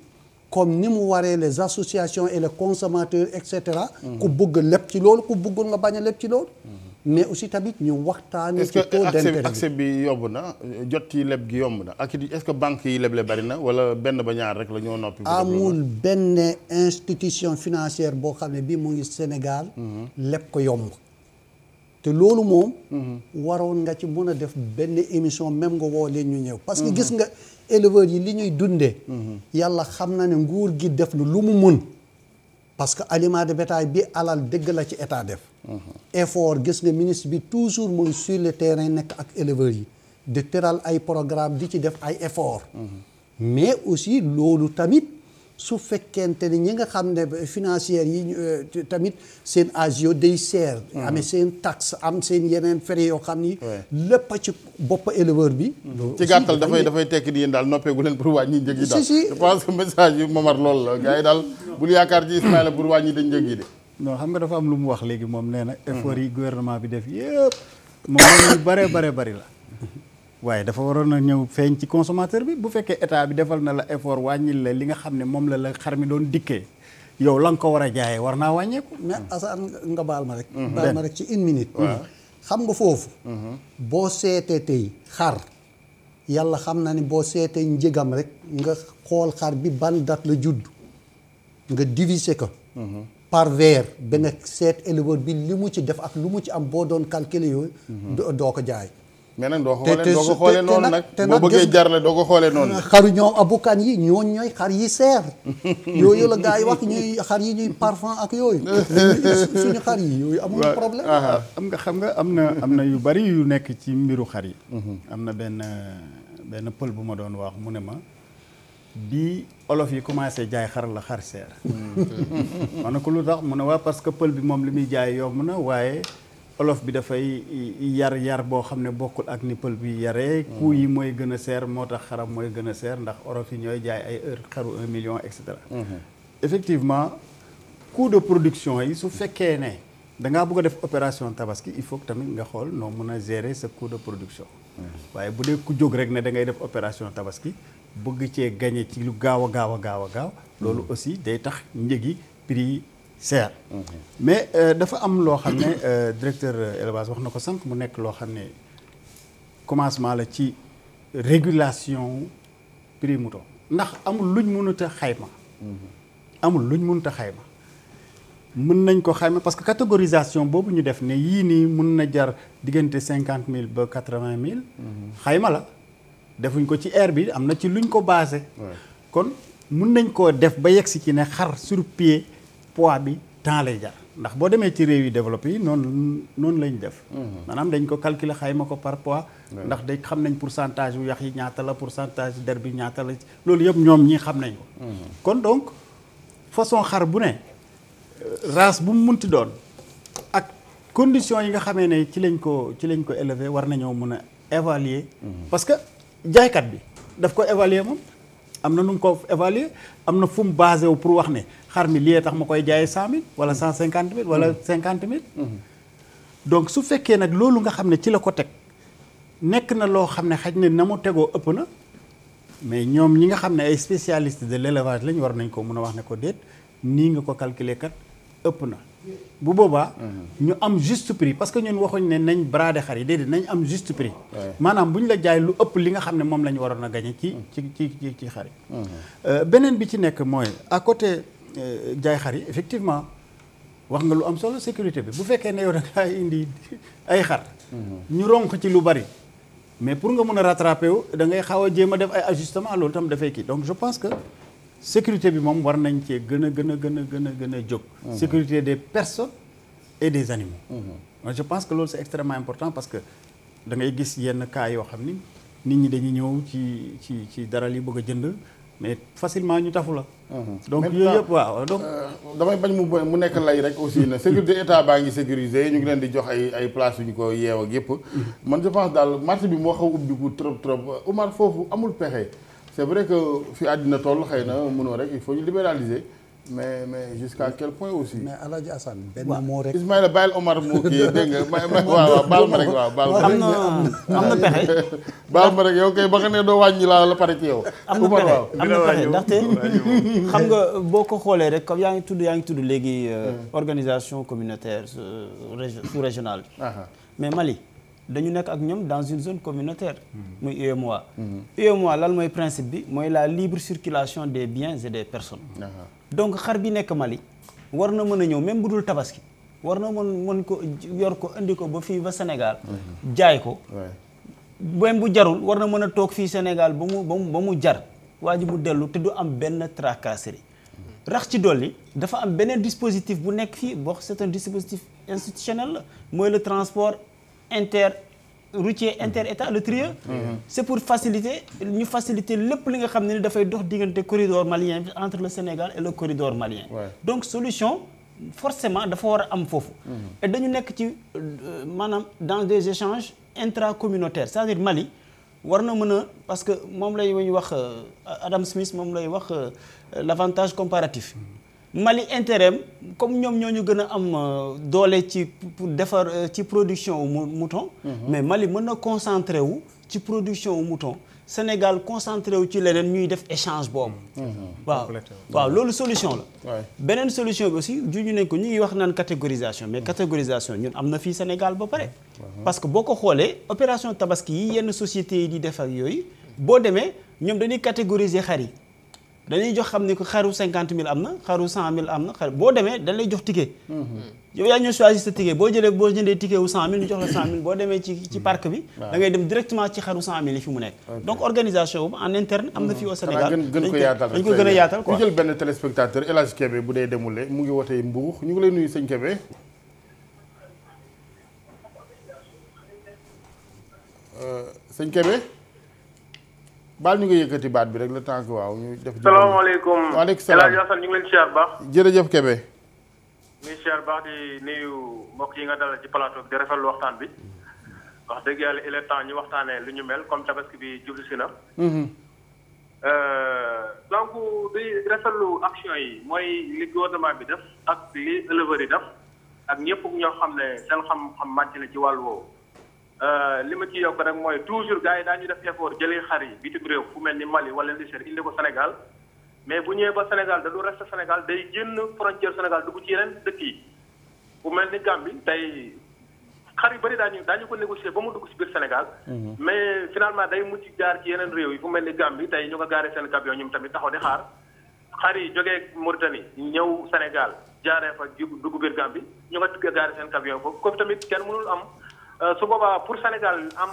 comme ni mu waree les associations et les consommateurs et cetera. ku bëgg lépp ci loolu ku bëggul nga bañ a lépp ci loolu. mais aussi tamit ñu waxtaanee. ci taux d'intérêt est-ce que accès bi yomb na jot ci leb gi yomb na ak est-ce que banque yi leble bari na wala benn ba ñaar rek la ñoo noppi. amul benn institution financière boo xam ne bii mu ngi Sénégal. leb ko yomb. te loolu moom. waroon nga ci mën a def benn émission même nga woo leen ñu ñëw. parce que gis nga éleveurs yi li ñuy dundee. yàlla xam na ne nguur gi def lu mu mun. parce que aliment de bétail bi alal dëgg la ci état def. effort gis nga ministre bi toujours muy sur le terrain nekk ak éleveurs yi. di tëral ay programme di ci def ay effort. mais aussi loolu tamit su fekkente ni ñi nga xam ne financières yi tamit seen agio day seer. amee seen taxe am seen yeneen frais yoo xam ni. lépp ci bopp éleveur bi. ci gàttal dafay tekki di yéen daal noppeegu leen pour wàññi njëg yi daal. si je pense que message yu Momar loolu la gars yi daal bul yaakaar ci Ismaïla pour wàññi dañ njëg yi de. non xam nga dafa am lu mu wax léegi moom nee na effort yi gouvernement bi def yëpp moom lu bari la. waaye dafa waroon a ñëw feeñ ci consommateur bi bu fekkee état bi defal na la effort wàññil la li nga xam ne moom la xar mi doon dikkee yow la nga ko war a jaayee war naa wàññeeku. mais Assane nga baal ma rek. baal ma rek ci une minute. xam nga foofu. boo seetee tey xar yàlla xam na ni boo seetee njëgam rek nga xool xar bi ban date la judd nga diviser ko. par weer ba nga seet éleveur bi li mu ci def ak lu mu ci am boo doon calculer yooyu. doo ko jaay. mais nag doo ko xoolee noonu nag boo bëggee jarle doo ko xoolee noonu. xaru ñoom abukan yi ñooy xar yi seer yooyu la gars yi wax ñuy xar yi ñuy parfum ak yooyu suñu xar yi yooyu amul problème. xam nga am na yu bari yu nekk ci mbiru xar yi. am na benn pël bu ma doon wax mu ne ma bi olof yi commencé jaay xar la xar seer ma ne ko lu tax mu ne waa parce que pël bi moom li muy jaay yomb na waaye olof bi dafay yar boo xam ne bokkul ak ni pël bi yaree coût yi mooy gën a seer moo tax xaram mooy gën a seer ndax olof yi ñooy jaay ay heure xaru 1 million et cetera effectivement coût de production yi su fekkee ne da ngaa bëgg a def opération tabaski il faut que tamit nga xool noo mën a gérer sa coût de production waaye bu dee ku jóg rek ne da ngay def opération tabaski bëgg cee gagné ci lu gaaw a gaaw loolu aussi day tax njëgi prix yi seer mais dafa am loo xam ne directeur élevage wax na ko sànq mu nekk loo xam ne commencement la ci régulation prix mouton ndax amul luñ mënut a xayma mën nañ ko xayma parce que catégorisation boobu ñu def ne yii nii mën na jar diggante 50 000 ba 80 000 xayma la defuñ ko ci air bi am na ci luñ ko basé kon mën nañ koo def ba yegsi ci ne xar sur pied poids bi temps lay jar ndax boo demee ci réew yi développé yi noonu lañ def maanaam dañ ko calculer xayma ko par poids ndax day xam nañ pourcentage bu yax yi ñaata la pourcentage der bi ñaata la loolu yëpp ñoom ñi xam nañ ko kon donc façon xar bu ne race bu mu munti doon ak conditions yi nga xamee ne ci lañ ko élever war nañoo mën a évaluer parce que jaaykat bi daf ko évaluer moom am na nu mu ko évaluer am na fu mu basé wu pour wax ne xar mi lii tax ma koy jaayee 100 000 wala 150 000 wala 50 000 donc su fekkee nag loolu nga xam ne ci la ko teg nekk na loo xam ne xaj na mu tegoo ëpp na mais ñoom ñi nga xam ne ay spécialistes de l'élevage lañ war nañ ko mën a wax ne ko déet nii nga ko calculer kat ëpp na bu boobaa ñu am juste prix parce que ñun waxuñ ne nañ brader xar yi déedéet nañ am juste prix maanaam bu ñu la jaay lu ëpp li nga xam ne moom la ñu waroon a gagné ci xar yi beneen bi ci nekk mooy à côté jaay xar yi effectivement wax nga lu am solo sécurité bi bu fekkee ne yow da ngaa indi ay xar ñu ronk ci lu bari mais pour nga mën a rattraper wu da ngay xaw a jéem a def ay ajustement loolu tam dafay kii donc je pense que sécurité bi moom war nañ cee gën a jóg sécurité des personnes et des animaux je pense que loolu c'est extrêmement important parce que da ngay gis yenn cas yoo xam ni nit ñi dañuy ñëw ci dara li bëgg a jënd mais facilement ñu tafu la donc yooyu yëpp waaw donc damay bañ mu nekk lay rek aussi na sécurité état baa ngi sécurisé ñu ngi leen di jox ay place yu ñu ko yeew ak yëpp man je pense daal marché bi moo xaw ubbiku trop Oumar foofu amul pexe c'est vrai que fi àddina toll xëy na mënoo rek il faut ñu libéraliser mais jusqu'à quel point aussi. mais Alaaji Assane benn moo rek. Ismaïla bàyyil Omar mu kii dégg nga waaw baal ma rek waaw baal ma rek. am na pexe. baal ma rek yow kay ba nga ne doo wàññi la pare ci yow. am na pexe ndaxte xam nga boo ko xoolee rek comme yaa ngi tudd léegi organisation communautaire sous-régionale mais Mali dañu nekk ak ñoom dans une zone communautaire muy UEMOA. UEMOA lan mooy principe bi mooy la libre circulation des biens et des personnes. donc xar bi nekk Mali war na mën a ñëw même bu dul tabaski war na mën ko yor ko indi ko ba fii ba Sénégal jaay ko même bu jarul war na mën a toog fii Sénégal ba mu jar waa ji mu dellu te du am benn tracasserie rax ci dolli dafa am beneen dispositif bu nekk fii boo c'est un dispositif institutionnel la mooy le transport routier inter-État le TRIE. c'est pour faciliter lépp li nga xam ne ni dafay dox diggante corridor malien bi entre le Sénégal et le corridor malien. donc solution forcément dafa war a am foofu. et dañu nekk ci maanaam dans des échanges intracommunautaires c'est-à-dire Mali war na mën a parce que moom lay wax Adam Smith moom lay wax l'avantage comparatif. Mali intérêt comme ñoom ñoo ñu gën a am doole ci pour defar ci production wu mouton. mais Mali mën na concentré wu ci production wu mouton Sénégal concentré wu ci leneen ñuy def échange boobu. waaw loolu solution la. beneen solution bi aussi juñu nañ ko ñu ngi wax naan catégorisation mais catégorisation ñun am na fii Sénégal ba pare. parce que boo ko xoolee opération tabaski yi yenn sociétés yi di def ak yooyu boo demee ñoom dañuy catégoriser xar yi. dañuy jox xam ne ko xaru 50 000 am na xaru 100 000 am na xar boo demee dañ lay jox ticket. yow yaa ñoo choisir sa ticket boo jëndee ticket wu 100 000 ñu jox la 100 000 boo demee ci parc bi. da ngay dem directement ci xaru 100 000 yi fi mu nekk. donc organisation boobu en interne am na fii au Sénégal. gën ko yaatal dañ ko gën a yaatal quoi. ku jël benn téléspectateur El Hadj Kébé bu dee demule mu ngi wootee Mbour ñu ngi lay nuyu sëñ Kébé. sëñ Kébé. baal ñu nga yëkkati baat bi rek le temps que waaw ñu def. salaamaaleykum. waaleykum salaam El Hadj Assane ñu ngi leen siyaar baax. jërëjëf Kébé. ñu ngi siyaar baax di nuyu mbokk yi nga dalal ci plateau bi di rafetlu waxtaan bi. wax dëgg yàlla il est temps ñu waxtaanee lu ñu mel comme tabaski bi jublu si na. donc di rafetlu action yi mooy li gouvernement bi def ak li éleveurs yi def ak ñëpp ñoo xam ne seen xam-xam màcc na ci wàllu woowu. li ma ci yokk rek mooy toujours gars yi daañu def effort jëlee xar yi bitim réew fu mel ni Mali wala Niger indi ko Sénégal mais bu ñëwee ba Sénégal da du reste Sénégal day génn frontière Sénégal dugg ci yeneen dëkk yi fu mel ni Gambie tey xar yu bëri daañu ko négocier ba mu dugg si biir Sénégal. mais finalement day mujj jaar ci yeneen réew yi fu mel ni Gambie tey ñu ko gaaree seen camion ñoom tamit taxaw di xaar xar yi jógee Mauritanie ñëw Sénégal jaaree fa dugg biir Gambie ñu ko gaaree seen camion foofu comme tamit kenn mënul am. su boobaa pour Sénégal am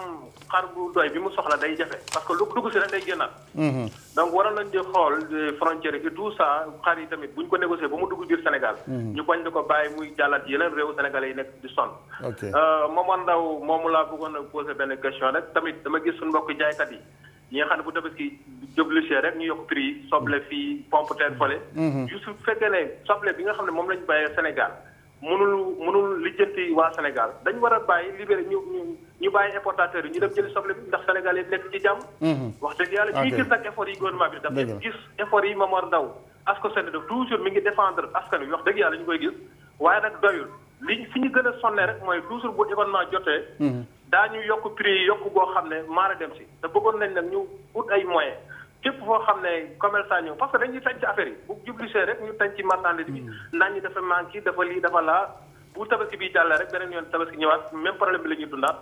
xar bu doy bi mu soxla day jafe parce que lu dugg si rek day génnaat. donc waroon nañ di xool frontière et tout ça xar yi tamit bu ñu ko négocier ba mu dugg biir Sénégal. ñu bañ di ko bàyyi muy jàllat yeneen réewu sénégalais yi nekk di sonn. ok Momar Ndao moomu laa bëggoon a poser benn question rek tamit dama gis suñu mbokk jaaykat yi ñi nga xam ne bu tabaski jublusee rek ñu yokk prix yi soble fii pomme de terre fële. juste bu fekkee ne soble bi nga xam ne moom lañu bàyyee Sénégal. mënul lijjanti waa Sénégal dañu war a bàyyi libéré ñu bàyyi importateurs yi ñu dem jëli soble bi ndax Sénégal yi nekk ci jàmm. wax dëgg yàlla ñuy gis nag effort yi gouvernement bi daf gis effort yi Momar Ndao askan seen def toujours mi ngi défendre askan wi wax dëgg yàlla ñu koy gis waaye nag doyul li fi ñu gën a sonne rek mooy toujours bu événement jotee daañu yokk prix yi yokk boo xam ne maara dem si te bëggoon nañ nag ñu ut ay moyens képp foo xam ne commerçant ñëw parce que dañuy tañ ci affaire yi bu jublisee rek ñu tañ ci marchandise bi naan ñi dafa manqué dafa lii dafa laa bu tabaski bi jàllee rek beneen yoon tabaski ñëwaat même problème bi la ñuy dundaat.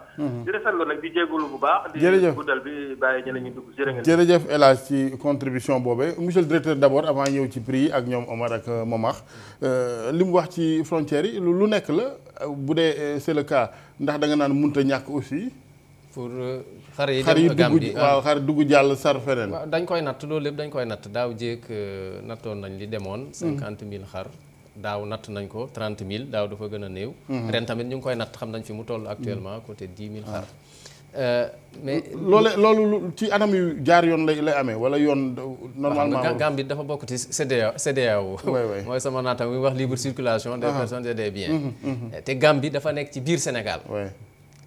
di rafetlu nag di jégalu bu baax. jërëjëf di guddal bi bàyyi ñeneen ñu dugg jërë jërëjëf El Hadj ci contribution boobee monsieur le directeur d' abord avant ñëw ci prix yi ak ñoom Omar ak Momar li mu wax ci frontières yi lu nekk la bu dee c' est le cas ndax da nga naan mënut a ñàkk aussi. pour xar yi dem Gambie waaw xar dugg jàll sar feneen. waaw dañ koy natt loolu lépp dañ koy natt daaw jéeg nattoon nañ li demoon. 50 000 xar. daaw natt nañ ko 30 000 daaw dafa gën a néew. ren tamit ñu ngi koy natt xam nañ fi mu toll actuellement côté 10 000 xar. mais loolu ci anam yu jaar yoon lay amee wala yoon. normalement Gambie dafa bokk ci CEDEAO. mooy sama naata muy wax libre circulation des personnes et des biens. te Gambie dafa nekk ci biir Sénégal.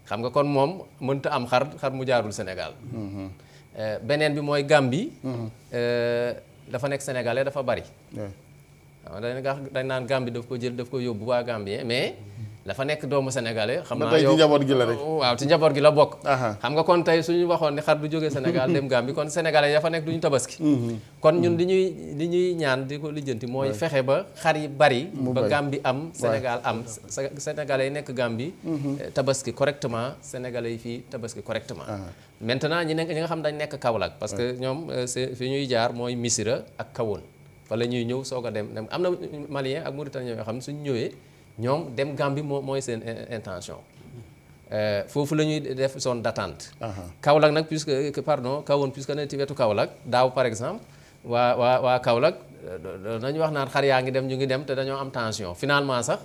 xam nga kon moom mënta am xar mu jaarul Sénégal. beneen bi mooy Gambie. dafa nekk sénégalais dafa bari. waaw dañ naan Gambie daf ko jël daf ko yóbbu waa Gambien mais dafa nekk doomu sénégalais. xam naa yow ci njaboot gi la rek. waaw ci njaboot gi la bokk. xam nga kon tey suñu waxoon ne xar du jógee Sénégal dem Gambie kon sénégalais ya fa nekk duñu tabaski. kon ñun li ñuy ñaan di ko lijjanti mooy fexe ba xar yi bari. ba Gambie am Sénégal am sénégalais yi nekk Gambie. tabaski correctement sénégalais yi fii tabaski correctement. maintenant ñi nga xam dañ nekk Kaolack parce que ñoom fi ñuy jaar mooy Missirah ak Kahone. fa la ñuy ñëw soog a dem am na Malien ak Mauritanien yoo xam ne suñu ñëwee ñoom dem Gambie mooy seen intention foofu la ñuy def zone d'attente. Kaolack nag Kahone puisque ne ci wetu Kaolack daaw par exemple waa Kaolack dañu wax naan xar yaa ngi dem ñu ngi dem te dañoo am tension finalement sax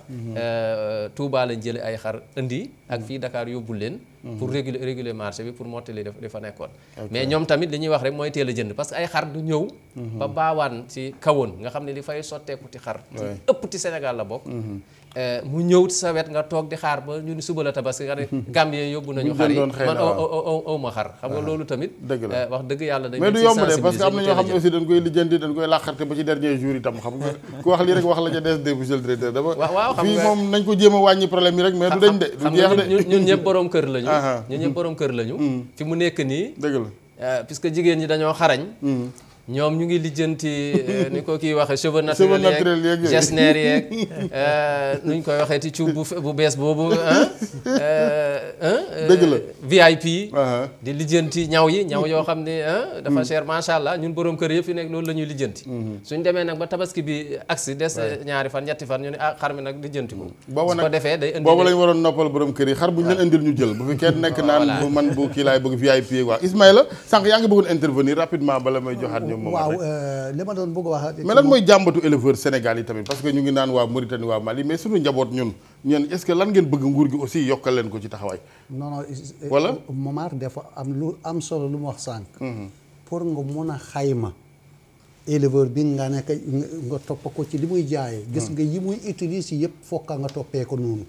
Touba lañ jële ay xar indi ak fii Dakar yóbbul leen pour réguler marché bi pour mottali dafa nekkoon mais ñoom tamit li ñuy wax rek mooy teel a jënd parce que ay xar du ñëw ba baawaan ci Kahone nga xam ne li fay sotteeku ci xar ci ëpp ci Sénégal la bokk mu ñëw ci sa wet nga toog di xaar ba ñu ni suba la tabaski nga ne Gambien yóbbu nañu xar yi man aw ma xar xam nga loolu tamit wax dëgg yàlla dañu mais du yomb de parce que am na ñoo xam ne aussi dañ koy lijjanti dañ koy làqarte ba ci dernier jour itam xam nga ku wax lii rek wax la ca des monsieur le directeur dama waaw xam nga fii moom nañ ko jéem a wàññi problème yi rek mais du dañ de du jeex de ñun ñëpp borom kër lañu ñun ñëpp borom kër lañu fi mu nekk nii dëgg la puisque jigéen ñi dañoo xarañ ñoom ñu ngi lijjanti ni ko kii waxee cheveux naturels yeeg gestionnaire yeeg nuñ koy waxee ci cuub bu bees boobu dëgg la VIP di lijjanti ñaw yoo xam ne dafa cher macha allah ñun borom kër yëpp fi nekk loolu la ñuy lijjanti suñ demee nag ba tabaski bi agsi des ñaari fan ñetti fan ñu ne xar mi nag lijjanti ko su ko defee day indi boobu lañ waroon noppal borom kër yi xar bu ñu leen indil ñu jël bu fi kenn nekk naan bu man bu kii laay bëgg VIP yeeg waaw Ismaïla sànq yaa ngi bëggoon intervenir rapidement bala may joxaat ñoom waaw li ma doon bëgg a wax. mais lan mooy jàmbatu éleveur Sénégal yi tamit parce que ñu ngi naan waa Mauritanie waa Mali mais suñu njaboot ñun est-ce que lan ngeen bëgg nguur gi aussi yokkal leen ko ci taxawaay. non wala Momar dafa am lu am solo lu mu wax sànq. pour nga mun a xayma éleveur bi nga nekk nga topp ko ci li muy jaayee. gis nga yi muy utiliser yëpp fokka nga toppee ko noonu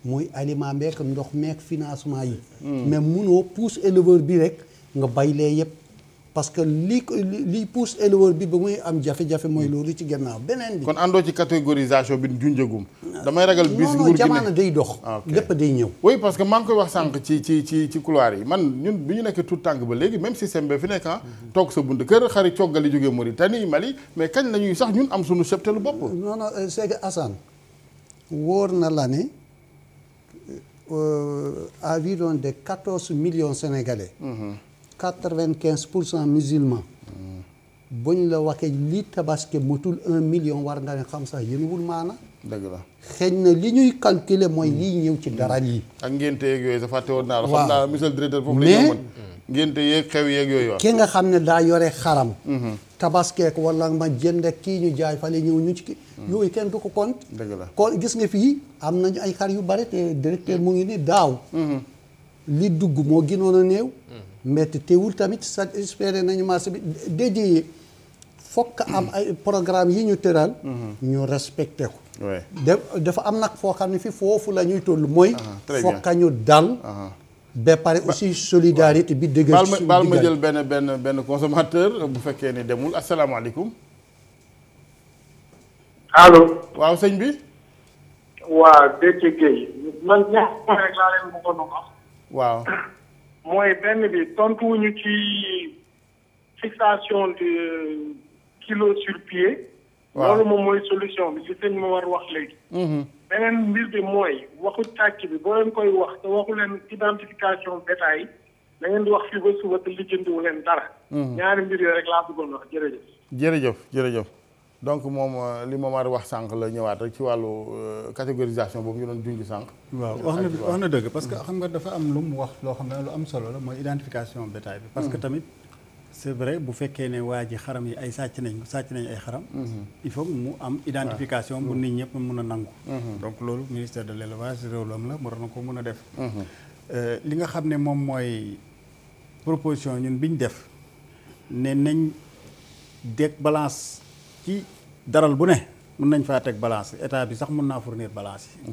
muy aliment meek ndox meek financement yi. mais munoo pousse éleveur bi rek nga baylee yëpp parce que li pousse éleveur bi ba muy am jafe-jafe mooy loolu ci gannaaw beneen bi. kon àndoo ci catégorisation bi junjagum. damay ragal bis nguur gi jamono day dox. lépp day ñëw. oui parce que maa ngi koy wax sànq ci couloir yi man ñun bi ñu nekkee tout tànk ba léegi même système bi fi nekk toog sa bunt kër xarit coggali jógee Mauritanie Mali mais kañ la ñuy sax ñun am suñu cheptelu bopp. non non c'est que Assane wóor na la ne environ de 14 millions sénégalais. 95% musulmans. buñ la waxee li tabaski motul 1 million war nga ne xam sax yéenewul maana. dëgg la xëy na li ñuy calculer mooy liy ñëw ci dara lii. ak ngénte yeeg yooyu sa fàtte woon naa la. xam naa monsieur le directeur foofu la ñu mën ngénte yeeg xew yeeg yooyu wax. ki nga xam ne daa yore xaram. tabaskeek wala ma jënd kii ñu jaay fale ñëw ñu ci kii. yooyu kenn du ko compte. dëgg la kon gis nga fii am nañu ay xar yu bari te directeur mu ngi ni daaw. li dugg moo gënoon a néew. mais teewul tamit satisfaire nañu marché bi dédié fokk am ay programme yi ñu tëral. ñu respecté ko. dafa am nag foo xam ne fi foofu la ñuy toll mooy. fokk ñu dal. ba pare aussi solidarité bi dëgg. baal ma jël benn consommateur bu fekkee ni demul asalaamaaleykum. allo. waaw sëñ bi. waa Déthié Gueye man ñaar mooy rek laa leen bëggoon a wax. waaw. mooy benn bi tontuwuñu ci fixation de kilo sur pied. waaw loolu moom mooy solution bi li sëñ ma war wax léegi. beneen mbir bi mooy waxu càcc bi boo leen koy wax te waxu leen identification bétail da ngeen di wax fii ba suba te lijjantiwu leen dara. ñaari mbir yi rek laa bëggoon wax jërëjëf. jërëjëf donc moom li Momar wax sànq la ñëwaat rek ci wàllu catégorisation boobu ñu doon junj sànq. waaw wax na dëgg parce que xam nga dafa am lu mu wax loo xam ne lu am solo la mooy identification bétail bi. parce que tamit c'est vrai bu fekkee ne waa ji xaram yi ay sàcc nañ ay xaram. il faut mu am identification bu nit ñëpp mun a nangu. donc loolu ministère de l'élevage rôle am la war na ko mun a def. li nga xam ne moom mooy proposition ñun bi ñu def ne nañ deg balance ci daral bu ne mun nañ faa teg balance état bi sax mun naa fournir balance yi.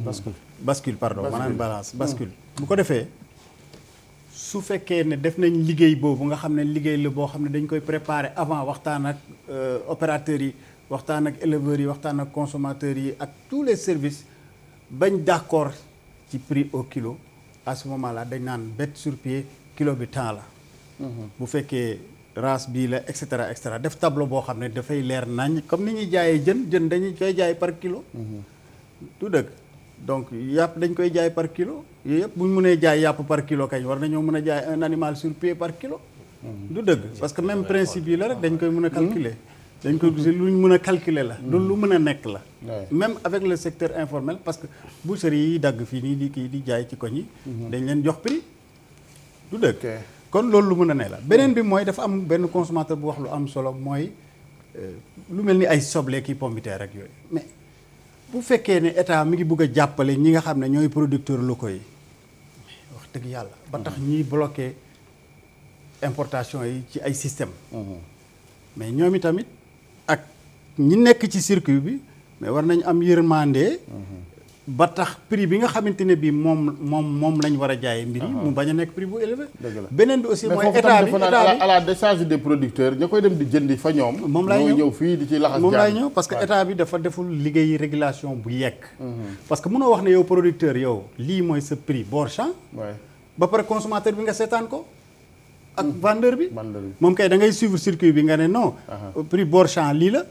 bascule pardon maanaam balance bascule. bu ko defee su fekkee ne def nañ liggéey boobu nga xam ne liggéey la boo xam ne dañ koy préparer avant waxtaan ak opérateurs yi waxtaan ak éleveurs yi waxtaan ak consommateurs yi ak tous les services bañ d'accord ci prix au kilo à ce moment là dañ naan bête sur pied kilo bi temps la. bu fekkee race bii la et cetera def tableau boo xam ne dafay leer nañ comme ni ñuy jaayee jën dañuy koy jaay par kilo. du dëgg donc yàpp dañ koy jaay par kilo yooyu yëpp bu ñu mënee jaay yàpp par kilo kañ war nañoo mën a jaay un animal sur pied par kilo. du dëgg parce que même principe yi la rek dañ koy mën a calculer. dañ koy gis lu ñu mën a calculer la. loolu lu mën a nekk la. même avec le secteur informel parce que boucherie yi dagg fii nii di jaay ci koñ yi. dañ leen jox prix. du dëgg. kon loolu lu mën a ne la beneen bi mooy dafa am benn consommateur bu wax lu am solo mooy lu mel ni ay soble ki pomme de terre rek yooyu mais bu fekkee ne état mi ngi bëgg a jàppale ñi nga xam ne ñooy producteurs locaux yi wax dëgg yàlla ba tax ñiy bloqué importation yi ci ay système mais ñoom itamit ak ñi nekk ci circuit bi mais war nañ am yërmande ba tax prix bi nga xamante ne bii moom lañ war a jaayee mbir yi mu bañ a nekk prix bu élevé. beneen bi aussi mooy état bi à la décharge des producteurs ña koy dem di jëndi fa ñoom. moom laay ñëw fii di ci laxas moom laay ñëw parce que état bi dafa deful liggéey régulation bu yekk. parce que mënoo wax ne yow producteur yow lii mooy sa prix bord champ. ba pare consommateur bi nga seetaan ko. ak vendeur bi. moom kay da ngay suivre circuit bi nga ne non. prix bord champ lii la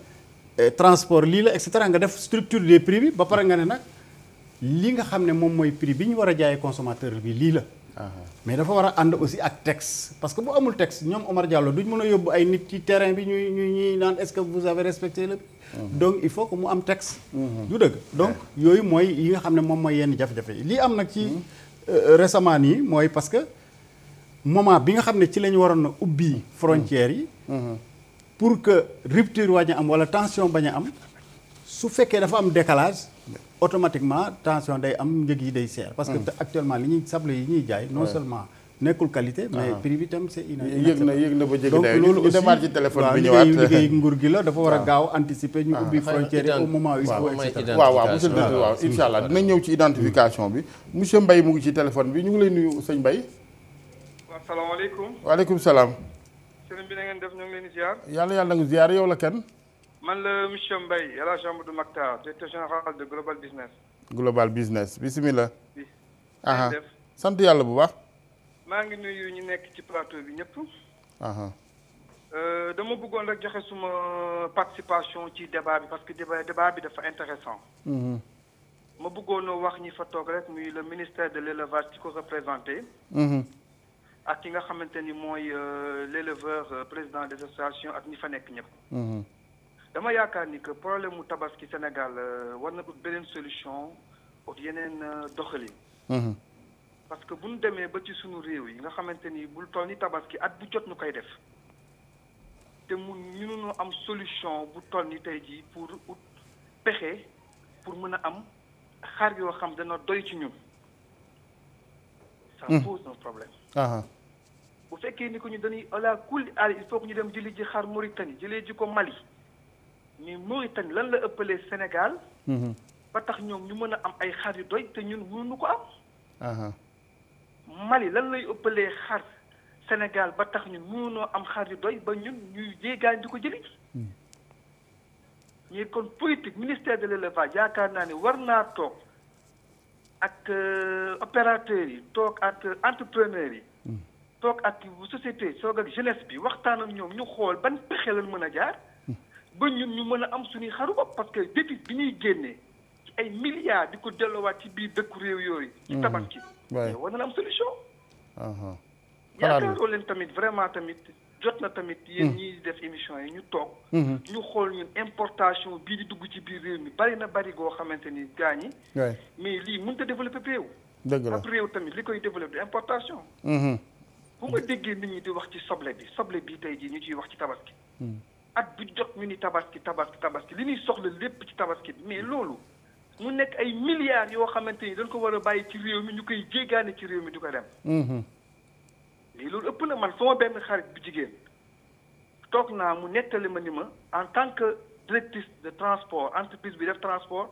transport lii la et cetera nga def structure des prix bi ba pare nga ne nag. li nga xam ne moom mooy prix bi ñu war a jaayee consommateur bi lii la. mais dafa war a ànd aussi ak texte parce que bu amul texte ñoom Omar Diallo duñ mën a yóbbu ay nit ci terrain bi ñuy naan est-ce que vous avez respecté le donc il faut que mu am texte. du dëgg donc yooyu mooy yi nga xam ne moom mooy yenn jafe-jafe yi lii am nag ci récemment nii mooy parce que moment bi nga xam ne ci la ñu waroon a ubbi frontières yi. pour que rupture bañ a am wala tension bañ a am su fekkee dafa am décalage. automatiquement tension day am njëg yi day seer parce que actuellement li ñuy sable yi ñuy jaay non seulement nekkul qualité mais prix bi tam c'est yëg na ba jéggi donc loolu ñu demaat ci téléphone bi ñëwaat liggéey nguur gi la dafa war a gaaw anticiper ñu ubbi frontière yi au moment où il faut waaw monsieur le directeur waaw incha allah dinañ ñëw ci identification bi monsieur Mbaye mu ngi ci téléphone bi ñu ngi lay nuyu sëñ Mbaye. waaw salaamaaleykum. waaleykum salaam. sëriñ bi na ngeen def ñu ngi leen di ziar. yàlla na nga ziar yow la kenn. man la monsieur Mbaye El Hadj Amadou Mactar directeur général de Global Business. Global Business bisimilah. bi def sant yàlla bu baax. maa ngi nuyu ñu nekk ci plateau bi ñëpp. dama bëggoon rek joxe suma participation ci débat bi parce que débat bi dafa intéressant ma bëggoon wax ñi fa toog rek muy le ministère de l'élevage ci ko représenté. ak ki nga xamante ni mooy l'éleveur président des associations ak ñi fa nekk ñëpp. dama yaakaar ni que problème mu tabaski Sénégal war na ut beneen solution ak yeneen doxalin. parce que bu ñu demee ba ci sunu réew yi nga xamante ni bul toll ni tabaski at bu jot ñu koy def te mu ñu am solution bu toll ni tey jii pour ut pexe pour mën a am xar yoo xam dana doy ci ñun. ça pose un problème. bu fekkee ni ko ñu dañuy ala kulli aal il faut que ñu dem jëli ji xar Mauritanie jëlee ji ko Mali mais Mauritanie lan la ëppalee Sénégal. ba tax ñoom ñu mën a am ay xar yu doy te ñun mënuñu ko am. Mali lan lay ëppalee xar Sénégal ba tax ñun mënunoo am xar yu doy ba ñun ñuy jéegaan di ko jëli. ñii kon politique ministère de l'élevage yaakaar naa ne war naa toog ak opérateurs yi toog ak entrepreneurs yi. toog ak société toog ak jeunesse bi waxtaan ak ñoom ñu xool ban pexe lañ mën a jaar. ba ñun ñu mën a am suñuy xaru bopp parce que déficit bi ñuy génnee ci ay milliards di ko delloowaat ci biir dëkku réew yooyu. ci tabaski. mais war na am solution. yaakaaroo leen tamit vraiment tamit jot na tamit yéen ñiy def émission yi ñu toog. ñu xool ñun importation bii di dugg ci biir réew mi bari na bari goo xamante ni gaa ñi. mais lii mënut a développer réew. dëgg la ab réew tamit li koy développer importation. bu ma déggee nit ñi di wax ci soble bi tey jii ñu ciy wax ci tabaski. at bu jot ñu ni tabaski li ñuy soxla lépp ci tabaski bi mais loolu mu nekk ay milliards yoo xamante ni dañ ko war a bàyyi ci réew mi ñu koy jéggaane ci réew mi du ko dem. lii loolu ëpp na man sama benn xarit bu jigéen toog naa mu nettali ma ni ma en tant que directrice de transport entreprise bi def transport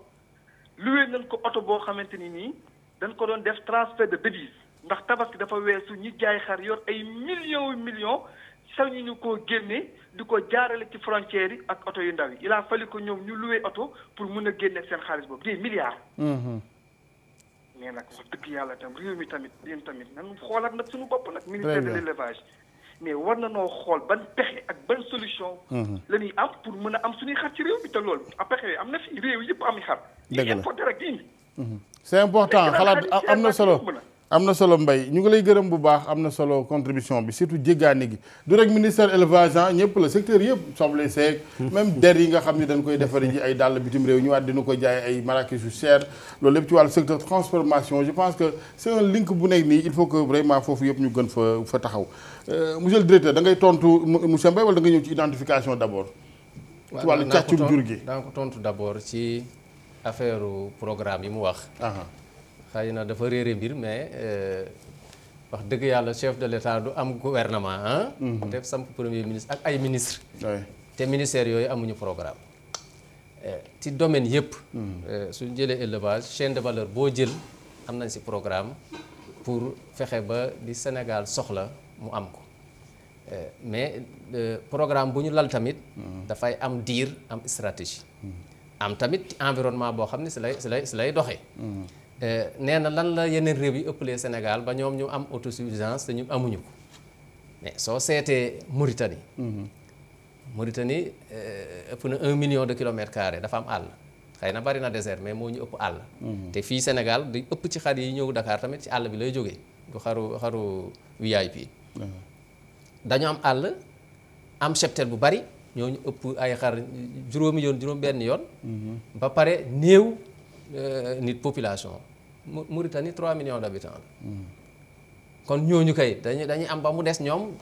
loué nañ ko oto boo xamante ni nii dañ ko doon def transfert de devise ndax tabaski dafa weesu ñi jaay xar yor ay millions sax ñu ko génne di ko jaarale ci frontières yi ak oto yu ndaw yi il a fallu que ñoom ñu loué oto pour mën a génne seen xaalis boobu des milliards. mais nag wax dëgg yàlla tam réew mi tamit yéen tamit nan xoolaat nag suñu bopp nag. ministère de l'élevage mais war na noo xool ban pexe ak ban solution. la ñuy am pour mën a am suñuy xar ci réew mi te loolu a pexe am na fi réew yëpp am xar. dëgg la importé rek di indi. c'est important xalaat am na solo. am na solo Mbaye ñu ngi lay gërëm bu baax am na solo contribution bi surtout jéggaani gi du rek ministère élevage ñëpp la secteur yëpp soble seeg même der yi nga xam ne dañ koy defari ji ay dàll bitim réew ñëwaat dina ko jaay ay marakis yu cher loolu lépp ci wàllu secteur transformation je pense que c'est un link bu nekk nii il faut que vraiment foofu yëpp ñu gën fa taxaw monsieur le directeur da ngay tontu monsieur Mbaye wala da nga ñëw ci identification d'abord ci wàllu càccum jur gi daa ko tontu d'abord ci affaire programme yi mu wax xëy na dafa réere mbir mais wax dëgg yàlla chef de l'État du am gouvernement def samp premier ministre ak ay ministre te ministères yooyu amuñu programme ci domaine yëpp suñ jëlee élevage chaîne de valeur boo jël am nañ ci programme pour fexe ba di Sénégal soxla mu am ko mais programme bu ñu lal tamit dafay am diir am stratégie am tamit environnement boo xam ne si lay doxee nee na lan la yeneen réew yi ëppalee Sénégal ba ñoom ñu am autosuffisance te ñun amuñu ko mais soo seetee Mauritanie ëpp na 1 million de kilomètres carrés dafa am àll xëy na bari na désert mais moo ñu ëpp àll te fii Sénégal di ëpp ci xar yi ñëw Dakar tamit ci àll bi lay jógee du xaru VIP dañu am àll am cheptel bu bari ñoo ñu ëpp ay xar juróom benn yoon ba pare néew nit population Mauritanie 3 millions d'habitants kon ñooñu kay dañuy am ba mu des ñoom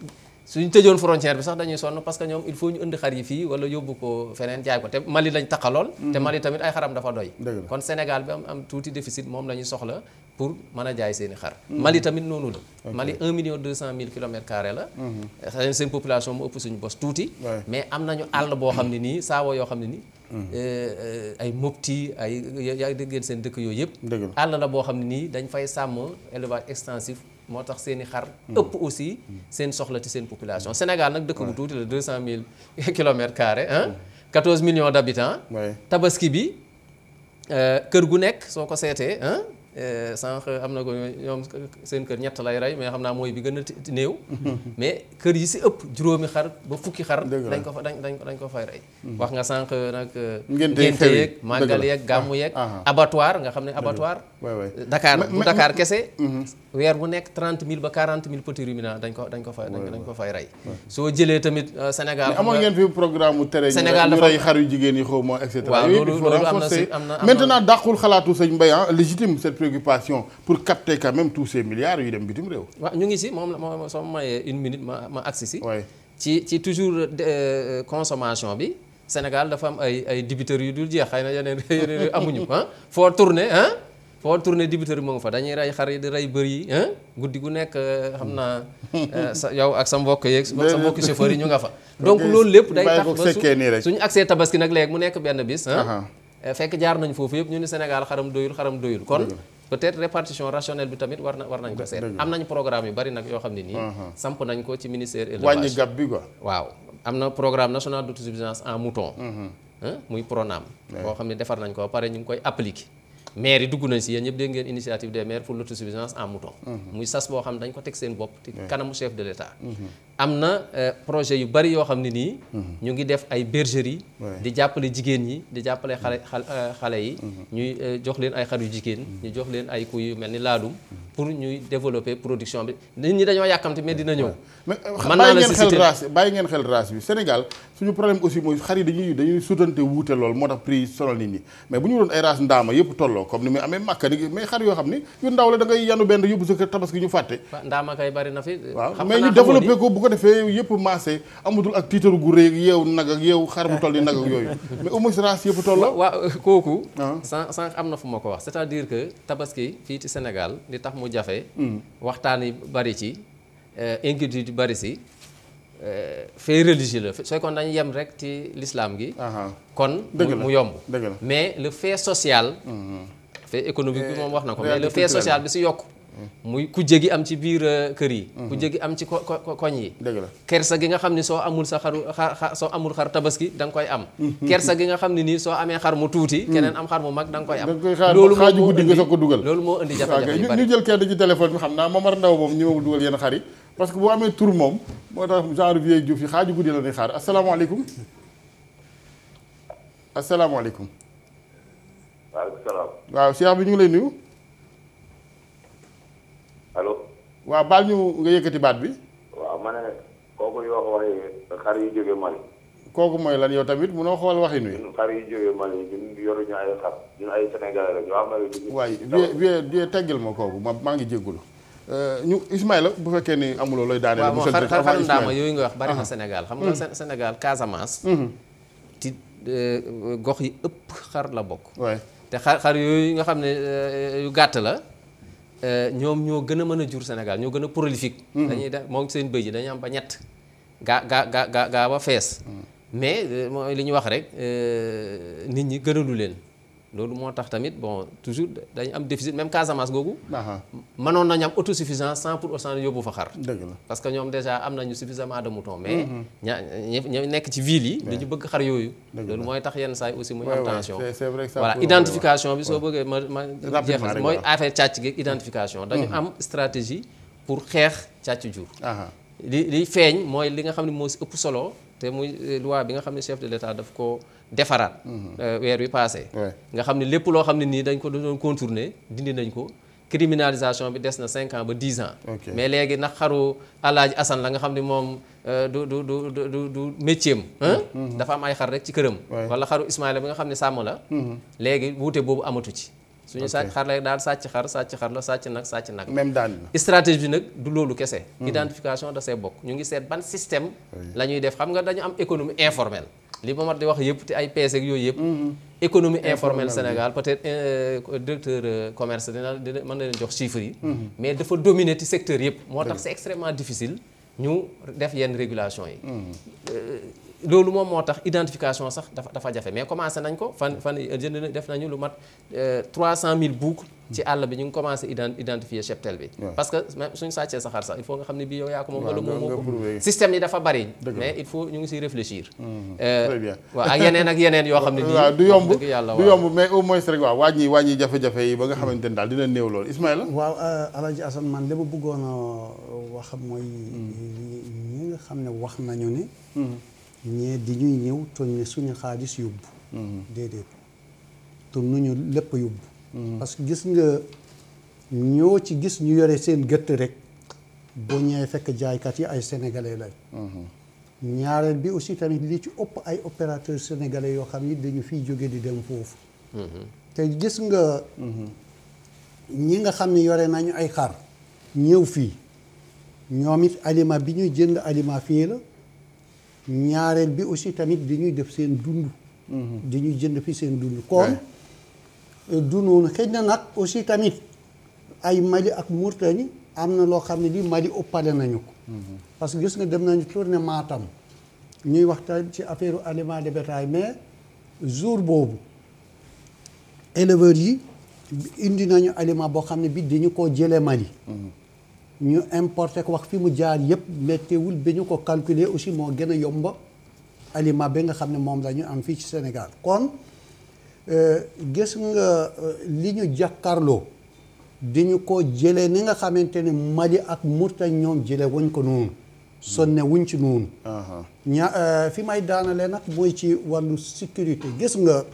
suñu tëjoon frontière bi sax dañuy sonn parce que ñoom il faut ñu indi xar yi fii wala yóbbu ko feneen jaay ko te Mali lañ taxalool te Mali tamit ay xaram dafa doy kon Sénégal bi am tuuti déficit moom la ñu soxla pour mën a jaay seeni xar. Mali tamit noonu la. Mali 1.200.000 kilomètres carrés la. xëy na seen population mu ëpp suñu bos tuuti. mais am nañu àll boo xam ne nii saawo yoo xam ne nii. ay Mopti ay yaa dégg ngeen seen dëkk yooyu yëpp. àll la boo xam ne nii dañ fay sàmm élevage extensif. moo tax seen i xar ëpp aussi seen soxla ci seen population Sénégal nag dëkk bu tuuti la 200.000 kilomètres carrés 14 millions d'habitants. tabaski bi kër gu nekk soo ko seetee sànq am na ko ñoom seen kër ñett lay rey mais xam naa mooy bi gën a néew. mais kër yi si ëpp juróomi xar ba fukki xar. dañ ko fa dañ ko fay rey. wax nga sànq nag. ngénte yeeg màggal yeeg gàmmu yeeg. abattoir nga xam ne abattoir. Dakar bu Dakar kese. weer bu nekk 30.000 ba 40.000 petits ruminants dañ ko fay rey. soo jëlee tamit Sénégal. amoon ngeen fi programme mu tere ñu rey xar yu jigéen yi xaw ma et cetera. waaw loolu am na maintenant dàqul xalaatu sëñ Mbaye légitime cette préoccupation pour capter quand même tous ces milliards yu dem bitim réew. waaw ñu ngi si moom la soo ma mayee une minute ma agsi si. ci toujours consommation bi Sénégal dafa am ay débiteurs yu dul jeex xëy na yeneen amuñu foo tourné débiteurs moo ngi fa dañuy rey xar yi di rey bëri yi guddi gu nekk xam naa yow ak sa mbokk yeeg sa mbokki chauffeur yi ñu nga fa. donc loolu lépp day tax ba suñu accès tabaski nag léegi mu nekk benn bis. fekk jaar nañ foofu yëpp ñu ni Sénégal xaram doyul kon peut-être répartition rationnelle bi tamit war nañ ko seet. am nañ programme yu bari nag yoo xam ne nii samp nañ ko ci ministère élevage wàññi gab bi quoi. waaw am na programme national d'autosuffisance en mouton muy PRONAM boo xam ne defar nañ ko ba pare ñu ngi koy appliquer maires yi dugg nañ si yéen ñëpp dégg ngeen initiative des maires pour l'autosuffisance en mouton muy sas boo xam ne dañ ko teg seen bopp ci kanamu chef de l'État. am na projet yu bari yoo xam ne nii ñu ngi def ay bergerie di jàppale jigéen ñi di jàppale xale yi ñuy jox leen ay xar yu jigéen ñu jox leen ay kuy yu mel ni laadum pour ñuy développer production bi nit ñi dañoo yàkkamte mais dina ñëw. mën naa la citer bàyyi ngeen xel race bi Sénégal suñu problème aussi mooy xar yi dañuy sutante wuute lool moo tax prix sonal nit ñi mais bu ñu doon ay race ndaama yëpp tolloo comme ni muy amee màkka ni mais xar yoo xam ni yu ndaw la da ngay yanu benn yóbbu sa kër tabaski ñu fàtte. ndaama kay bari na fi. waaw mais ñu développé ko bu ko defee yëpp maasee amatul ak tiitaru gu rëy yeew nag ak yeew xar bu toll ni nag ak yooyu mais au moins race yëpp tolloo. waaw kooku. sànq am na fu ma ko wax c'est-à-dire que tabaski fii ci Sénégal li tax mu jafe. waxtaan yi bari ci inquiétude yu bari si fait religieux la sooy kon dañu yem rek ci l'islam gi. kon mu yomb. mais le fait social. fait économique bi moom wax na ko mais le fait social bi si yokk. muy kujje gi am ci biir kër yi. kujje gi am ci koñ yi. kersa gi nga xam ni soo amul sa xar tabaski da nga koy am. kersa gi nga xam ne nii soo amee xar mu tuuti. keneen am xar mu mag da nga koy am. loolu xaaju guddi nga soog ko dugal. loolu moo indi jafe-jafe yu bari ñu jël kenn ci téléphone bi xam naa Momar Ndaw moom ñi ma dugal yenn xar yi parce que boo amee tur moom moo tax genre vieille Diouf yi xaaju guddi la ñuy xaar asalaamaaleykum. asalaamaaleykum. waaleykum salaam. waaw Cheikh bi ñu ngi lay nuyu. allo. waaw baal ñu nga yëkkati baat bi. waaw ma ne kooku yoo ko waxee xar yu jóge Mali. kooku mooy lan yow tamit munoo xool waxi nuyu. ñun xar yu jóge Mali ñun yoruñu ay xar ñun ay Sénégalais la ñu am Mali. waaye vie teggal ma kooku maa ngi jéggulu ñu Ismaïla bu fekkee ni amuloo looy daaneel. waaw xaru ndaama yooyu nga wax bari na Sénégal xam nga Sénégal Casamance. ci gox yi ëpp xar la bokk. te xar yooyu nga xam ne yu gàtt la. ñoom ñoo gën a mën a jur Sénégal ñoo gën a prolifique. dañuy def moom seen bëy yi dañuy am ba ñett gaa ba fees. mais mooy li ñu wax rek nit ñi gënalu leen loolu moo tax tamit bon toujours dañu am déficit même Casamance googu. mënoon nañu am autosuffisance sans pour autant yóbbu fa xar. dëgg la parce que ñoom déjà am nañu suffisamment de moutons. mais ña nekk ci ville yi. dañu bëgg xar yooyu. loolu mooy tax yenn saa yi aussi muy am tension. c'est vrai que voilà identification bi soo bëggee ma jeexal mooy affaire càcc gi identification. dañu am stratégie pour xeex càcc jur. li feeñ mooy li nga xam ne moo si ëpp solo. te muy loi bi nga xam ne chef de l'État daf ko defaraat. weer wi passé. nga xam ne lépp loo xam ne nii dañ ko doon contourner dindi nañ ko criminalisation bi des na 5 ans ba 10 ans. mais léegi nag xaru Alaaji Assane la nga xam ne moom du métier am. dafa am ay xar rek ci këram. wala xaru Ismaïla bi nga xam ne sàmm la. léegi wuute boobu amatu ci. suñu sàcc xar lay daal sàcc xar la sàcc nag. même daan stratégie bi nag du loolu kese. identification da see bokk ñu ngi seet ban système. la ñuy def xam nga dañu am économie informelle. li ma mat di wax yëpp te ay peese ak yooyu yëpp économie informelle Sénégal peut-être directeur commerce dina mën na leen jox chiffres yi mais dafa dominer ci secteur yëpp moo tax c'est extrêmement difficile ñu def yenn régulation yi loolu moom moo tax identification sax dafa jafe mais commencé nañ ko fan jënd def nañu lu mat 300 000 boucs ci àll bi ñu ngi commencé identifier cheptel bi parce que même suñu sàccee sa xar sax il faut nga xam ne bii yow yaa ko moom wala moom moo ko système yi dafa bari mais il faut ñu ngi siy réfléchir très bien waaw ak yeneen yoo xam ne nii waaw du yomb dëgg yàlla du yomb mais au moins rek waaw wàññi jafe-jafe yi ba nga xamante ne daal dina néew loolu Ismaïla waaw Alaaji Assane man li ma bëggoon a wax mooy ñi nga xam ne wax nañu ne ñee di ñuy ñëw toñ ne suñu xaalis yóbbu déedéet te nuñu lépp yóbbu parce que gis nga ñoo ci gis ñu yore seen gëtt rek boo ñëwee fekk jaaykat yi ay sénégalais lañ ñaareel bi aussi tamit li ci ëpp ay opérateurs sénégalais yoo xam ni dañu fiy jóge di dem foofu te gis nga ñi nga xam ne yore nañu ay xar ñëw fii ñoom it aliment bi ñuy jënd aliment fii la ñaareel bi aussi tamit dañuy def seen dund dañuy jënd fi seen dund kon du noonu xëy na nag aussi tamit ay Mali ak Mauritanie am na loo xam ne lii Mali ëppale nañu ko parce que gis nga dem nañu tourné Matam ñuy waxtaan ci affaire aliment de bétail mais jour boobu éleveurs yi indi nañu aliment boo xam ne bi dañu koo jëlee Mali ñu importé ko wax fi mu jaar yëpp métteewul ba ñu ko calculer aussi moo gën a yomba aliment bi nga xam ne moom la ñu am fii ci Sénégal kon gis nga li ñu jàkkaarloo dañu ko jëlee ni nga xamante ne Mali ak Mauritanie ñoom jëlee wuñ ko noonu sonne wuñ ci noonu fi may daanale nag mooy ci wàllu sécurité gis nga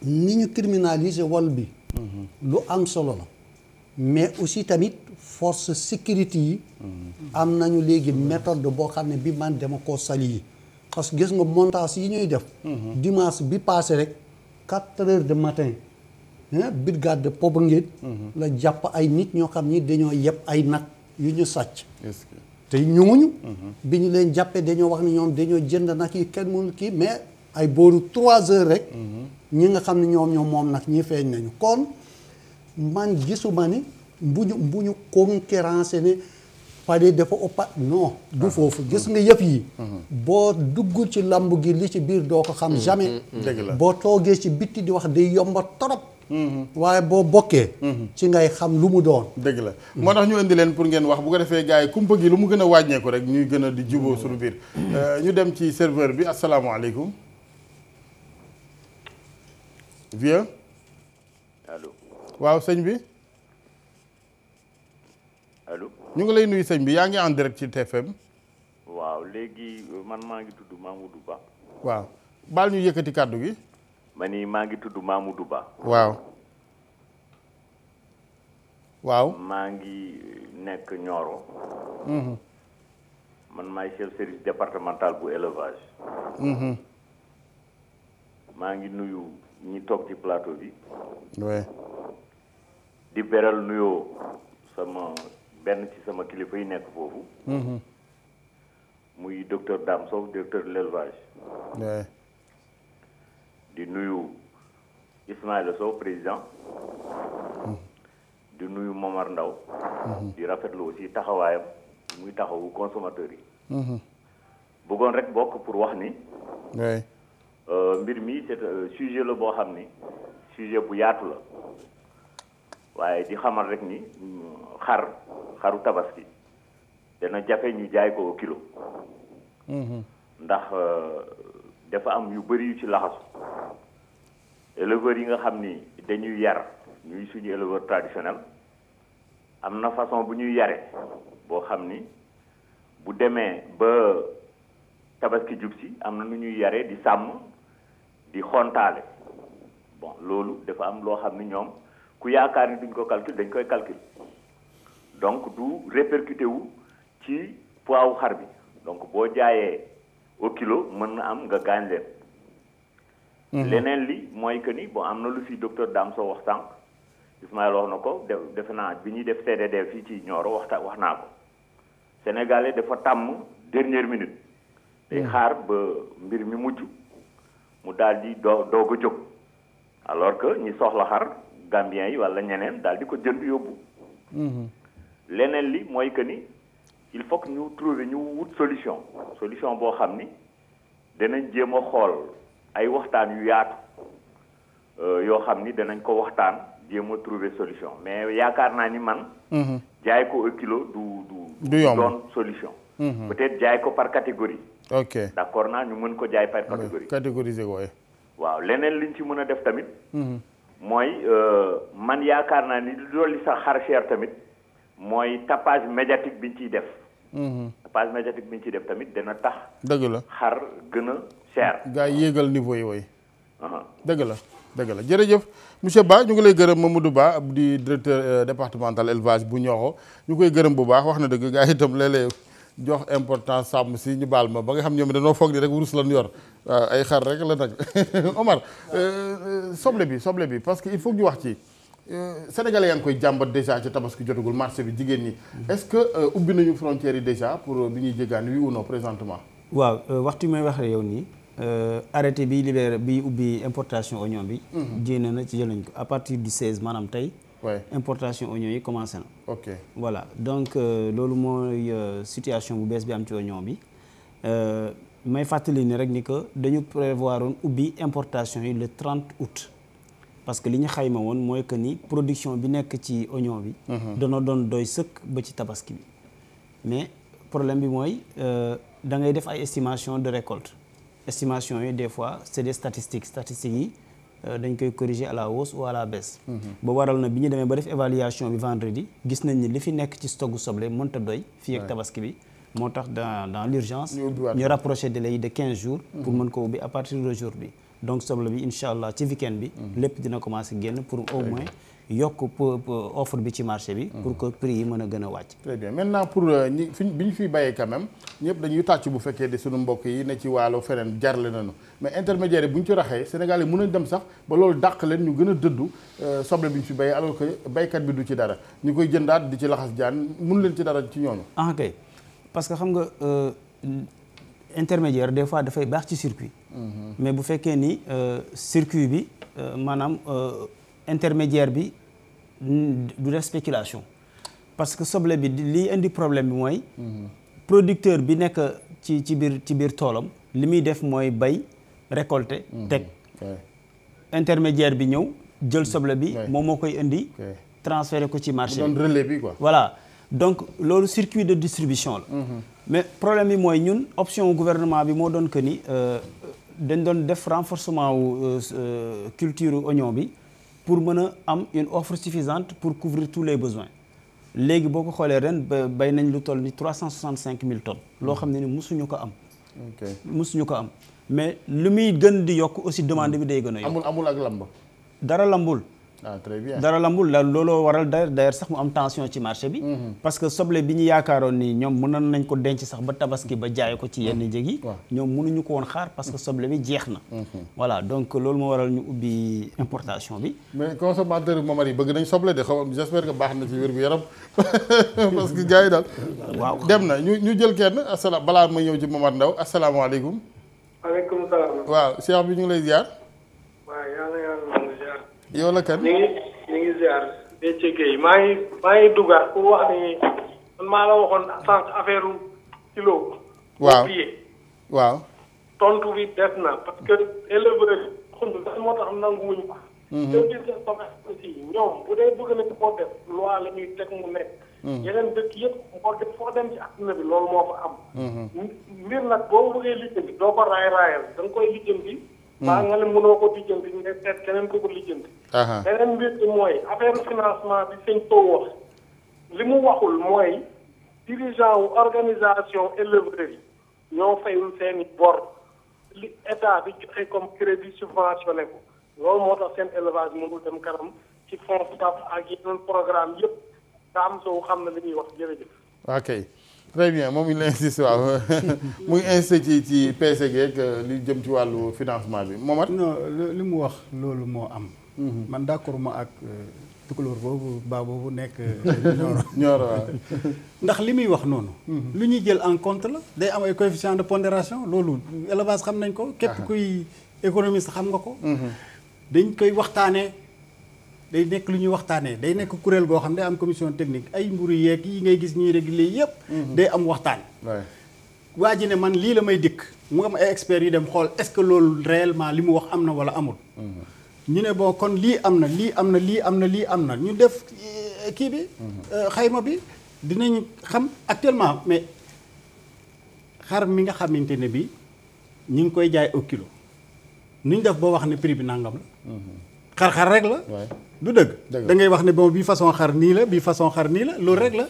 ni ñu criminaliser wàll bi lu am solo la mais aussi tamit force sécurité yi am nañu léegi méthode boo xam ne bi man dama koo sali yi parce que gis nga montage yi ñuy def dimanche bi passé rek 4 heures de matin brigade de Popenguine la jàpp ay nit ñoo xam ni dañoo yeb ay nag yu ñu sàcc te ñooñu bi ñu leen jàppee dañoo wax ni ñoom dañoo jënd nag yi kenn mënul kii mais ay booru 3 heures rek ñi nga xam ne ñoom moom nag ñi feeñ nañu kon man gisuma ni bu ñu concurrencé ne pare dafa ëppa non du foofu gis nga yëf yi boo duggul ci lamb gi li ci biir doo ko xam jamais boo toogee ci bitti di wax day yomba torop waaye boo bokkee ci ngay xam lu mu doon dëgg la moo tax ñu indi leen pour ngeen wax bu ko defee gars yi kumpa gi lu mu gën a wàññeeku rek ñuy gën a di juboo suñu biir ñu dem ci serveur bi asalaamaaleykum vieux allo waaw sëñ bi allo ñu ngi lay nuyu sëñ bi yaa ngi en direct ci TFM waaw léegi man maa ngi tudd Mamoudou Ba waaw baal ñu yëkkati kàddu gi ma ni maa ngi tudd Mamoudou Ba waaw maa ngi nekk Nioro man maay chef service départemental bu élevage maa ngi nuyu ñi toog ci plateau bi di beral nuyoo benn ci sama kilifa yi nekk foofu muy docteur Dame Sow directeur de l'élevage di nuyu Ismaïla Sow président di nuyu Momar Ndaw di rafetlu aussi taxawaayam muy taxawu consommateurs yi bëggoon rek bokk pour wax ni mbir mi c'est sujet la boo xam ni sujet bu yaatu la waaye di xamal rek ni xaru tabaski dana jafe ñu jaay ko kilo ndax dafa am yu bëri yu ci laxasu éleveurs yi nga xam ni dañuy yar ñuy suñu éleveur traditionnel am na façon bu ñuy yare boo xam ni bu demee ba tabaski jub si am na nu ñuy yare di sàmm di xontaale bon loolu dafa am loo xam ni ñoom ku yaakaar ni duñ ko calcul dañ koy calcul donc du répercuté wu ci poids wu xar bi donc boo jaayee au kilo mën na am nga gaañ leen leneen li mooy que ni bon am na lu fi docteur Dame Sow wax sànq Ismaïla wax na ko defe naa bi ñuy def CDD fii ci Nioro wax naa ko Sénégalais dafa tàmm dernière minute day xaar ba mbir mi mujj mu daal di doog a jóg alors que ñi soxla xar Gambien yi wala ñeneen daal di ko jënd yóbbu. leneen li mooy que ni il faut que ñu trouver ñu wut solution boo xam ni danañ jéem a xool ay waxtaan yu yaatu yoo xam ni danañ ko waxtaan jéem a trouver solution mais yaakaar naa ni man. jaay ko au kilo du yomb doon solution. peut-être jaay ko par catégorie. ok d'accord naa ñu mën ko jaay par catégorie. catégoriser ko waaw leneen liñ ci mën a def tamit. mooy man yaakaar naa ni loolu li sax xar cher tamit mooy tapage médiatique biñ ciy def. tapage médiatique biñ ciy def tamit dana tax. dëgg la xar gën a cher. gaa yi yéegal niveau yi wooy. dëgg la jërëjëf monsieur Ba ñu ngi lay gërëm Mamadou Ba di directeur départemental élevage bu Niokho ñu koy gërëm bu baax wax na dëgg gaa yi itam léeg-léeg jox importance sàmm si ñu baal ma ba nga xam ñoom dañoo foog ni rek wurus lan yor ay xar rek la nag Omar soble bi parce que il faut que ñu wax ci sénégalais yaa ngi koy jàmbat déjà ci tabaski jotagul marché bi jigéen ñi est-ce que ubbi nañu frontières yi déjà pour bi ñuy jéggaan oui ou non présentement. waaw waxtu may wax yow nii arrêté bi libéré bi ubbi importation oignon bi. jéem na ci jël nañ ko à partir du 16 maanaam tey. importation oignon yi commencé na. ok voilà donc loolu mooy situation bu bees bi am ci oignon bi may fàttali ni rek ni que dañu prévoir woon ubbi importation yi le 30 août parce que li ñu xayma woon mooy que ni production bi nekk ci oignon bi. dana doon doy sëkk ba ci tabaski bi mais problème bi mooy da ngay def ay estimation de récolte estimation yi des fois c'est des statistiques yi. dañ koy corriger à la hausse ou à la baisse. ba waral na bi ñu demee ba def évaluation bi vendredi gis nañ ni li fi nekk ci stocku soble mënta doy. fii ak tabaski bi moo tax dans l'urgence ñu rapproché délai yi de 15 jours. pour mën ko ubbi à partir d'aujourd'hui donc soble bi incha allah ci week-end bi. lépp dina commencer génn pour au moins yokk offre bi ci marché bi. pour que prix yi mën a gën a wàcc. très bien maintenant pour ñi bi ñu fiy bàyyee quand même ñëpp dañuy tàcc bu fekkee de sunu mbokk yi ne ci waalo feneen jarle nañu mais intermédiaire yi bu ñu ci raxee Sénégal yi mën nañ dem sax ba loolu dàq leen ñu gën a dëddu soble bi ñu fi béyee alors que baykat bi du ci dara ñu koy jëndaat di ci laxas jaan mënu leen ci dara ci ñooñu. ah kay parce que xam nga intermédiaire des fois dafay baax ci circuit. mais bu fekkee ni circuit bi maanaam. intermédiaire bi du def spéculation parce que soble bi li indi problème bi mooy producteur bi nekk ci biir toolam li muy def mooy bay récolter teg intermédiaire bi ñëw jël soble bi moom moo koy indi transférer ko ci marché bi relais bi quoi. voilà donc loolu circuit de distribution la mais problème bi mooy ñun option gouvernement bi moo doon que ni dañ doon def renforcement wu culture oignon bi pour mën a am une offre suffisante pour couvrir tous les besoins léegi boo ko xoolee ren bay nañ lu toll ni 365 000 tonnes loo xam ne ni musuñu ko am. musuñu ko am mais lu muy gën di yokk aussi demande bi day gën a yokk. amul ak lamb. dara lambul. ah très bien dara lambul looloo waral d'ailleurs sax mu am tension ci marché bi. parce que soble bi ñu yaakaaroon ni ñoom mënoon nañ ko denc sax ba tabaski ba jaay ko ci yenn njëg yi. ñoom mënuñu ko woon xaar parce que soble bi jeex na. voilà donc loolu moo waral ñu ubbi importation bi. mais consommateur Momar yi bëgg nañ soble de xaw j'espère que baax na ci wér gu yaram parce que gars yi daal. waaw dem na ñu jël kenn balaa ma ñëw ci Momar Ndao asalaamaaleykum. waaleykum salaam. waaw Cheikh bi ñu ngi lay ziar. waaw yàlla ziar. yow la kan. ñu ngi ziar. Déthié Gueye maa ngi duggaat pour wax ni man maa la waxoon sànq affaire kilo. waaw. tontu bi des na parce que éleveur xund sax moo tax nanguwuñ ko. service de commerce aussi ñoom bu dee bëgg nañu koo def loi la ñuy teg mu nekk. yeneen dëkk yëpp moo def foo dem ci àdduna bi loolu moo fa am. mbir nag boo bëggee lijjanti doo ko raayal da nga koy lijjanti. maa nga ne mënoo ko lijjanti nga seet keneen ko lijjanti. beneen mbir bi mooy affaire financement bi sëñ Sow wax li mu waxul mooy dirigeant wu organisation éleveurs yi ñoo fayul seeni bor li état bi joxe comme crédit subventionné ko loolu moo tax seen élevage mënul dem kanam ci fonds FAP ak yeneen programme yëpp nga am Sow xam na li ñuy wax jërëjëf. ok très bien moom il insiste waaw muy insiste ci PCG ak li jëm ci wàllu financement bi Momar. non li mu wax loolu moo am. man d'accord ma ak tukulóor boobu baa boobu nekk Nioro waaw. ndax li muy wax noonu. lu ñuy jël en compte la day am ay coefficient de pondération loolu élevage xam nañ ko. képp kuy économiste xam nga ko. dañ koy waxtaanee day nekk lu ñuy waxtaanee day nekk kuréel goo xam day am commission technique ay mburu yeeg yi ngay gis ñuy réguler yépp day am waxtaan. waa ji ne man lii la may dikk mu am ay experts yu dem xool est-ce que loolu réellement li mu wax am na wala amul. ñu ne bon kon lii am na lii am na lii am na lii am na ñu def kii bi. xayma bi dinañ xam actuellement mais xar mi nga xamante ne bi ñu ngi koy jaay au kilo ni ñu def ba wax ne prix bi nangam la. xar-xar rek la. du dëgg. da ngay wax ne bon bii façon xar nii la bii façon xar nii la loolu rek la.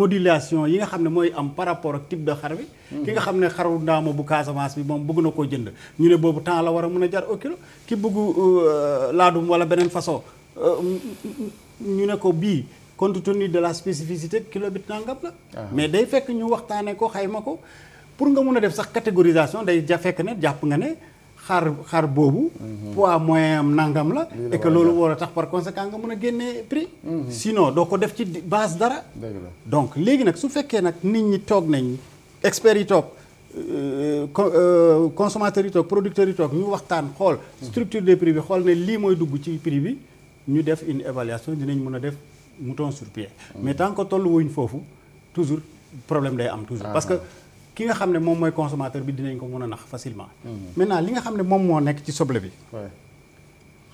modulation yi nga xam ne mooy am par rapport ak type de xar bi. ki nga xam ne xaru ndaama bu Casamance bi moom bëgg na koo jënd ñu ne boobu temps la war a mën a jar au kilo ki bëgg laadum wala beneen façon ñu ne ko bii compte tenu de la spécificité kilo bi nangam la. mais day fekk ñu waxtaanee ko xayma ko pour nga mun a def sax catégorisation day fekk ne jàpp nga ne xar boobu. poids moyen am nangam la. et que loolu war a tax par conséquent nga mën a génnee prix. sinon doo ko def ci base dara. donc léegi nag su fekkee nag nit ñi toog nañ experts yi toog consommateurs yi toog producteurs yi toog ñu waxtaan xool structure des prix bi xool ne lii mooy dugg ci prix bi ñu def une évaluation dinañ mën a def mouton sur pied. mais tant que tollu wuñ foofu toujours problème day am toujours parce que. ki nga xam ne moom mooy consommateur bi dinañ ko mën a nax facilement. maintenant li nga xam ne moom moo nekk ci soble bi.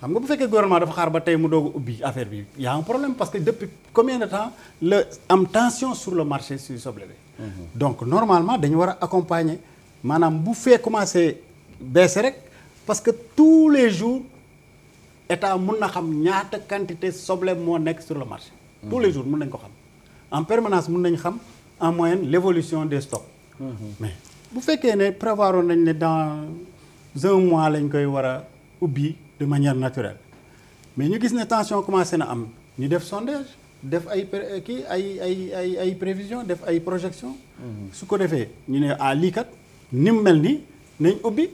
xam nga bu fekkee gouvernement dafa xaar ba tey mu doog a ubbi affaire bi y a un problème parce que depuis combien de temps la am tension sur le marché sur soble bi. donc normalement dañu war a accompagner maanaam bu fee commencé baisser rek parce que tous les jours état mun na xam ñaata quantité soble moo nekk sur le marché. tous les jours mun nañ ko xam en permanence mun nañ xam en moyenne l'évolution des stocks. mais bu fekkee ne prévoir nañ ne dans un mois lañ koy war a ubbi de manière naturelle mais ñu gis ne tension commencé na am ñu def sondage def ay kii ay prévision def ay projection su ko defee ñu ne lii kat ni mu mel nii nañ ubbi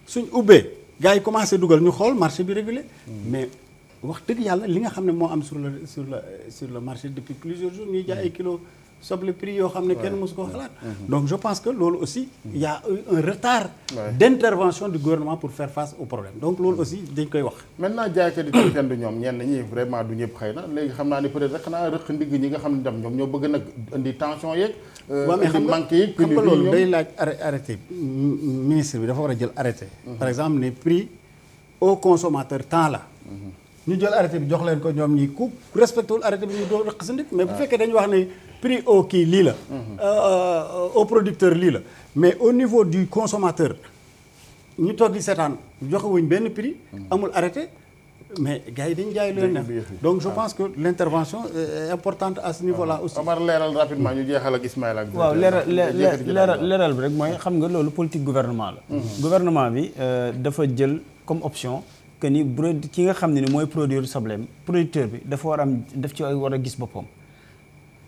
suñ ubbee gars yi commencé dugal ñu xool marché bi régulé mais wax dëgg yàlla li nga xam ne moo am sur le marché depuis plusieurs jours ñuy jaay ay kilos soble prix yoo xam ne kenn mosu ko xalaat. donc je pense que loolu aussi il y a un retard d'intervention du gouvernement pour faire face au problème donc loolu aussi dañ koy wax. maintenant jaaykat yi tam kenn du ñoom ñenn ñi vraiment du ñëpp xëy na léegi xam naa ni peut-être rek xanaa rëq ndigg ñi nga xam ne tam ñoom ñoo bëgg nag indi tension yeeg. indi manque yi xam nga loolu day laaj arrêté ministre bi dafa war a jël arrêté. par exemple ne prix au consommateur temps la. ñu jël arrêté bi jox leen ko ñoom ñi ku respecté wul arrêté bi ñu doon rëq sa ndig mais bu fekkee dañu wax ne prix au kii lii la au producteur lii la mais au niveau du consommateur ñu toog di seetaan joxewuñ benn prix amul arrêté mais gars yi dañu jaay leen neex donc je pense que l'intervention est importante à ce niveau là aussi. Omar leeral rapidement ñu jeexal ak Ismaïla ak waaw leeral bi rek mooy xam nga loolu politique gouvernement la gouvernement bi dafa jël comme option que ni ki nga xam ne ni mooy produire soblem producteur bi dafa war am daf ci war a gis boppam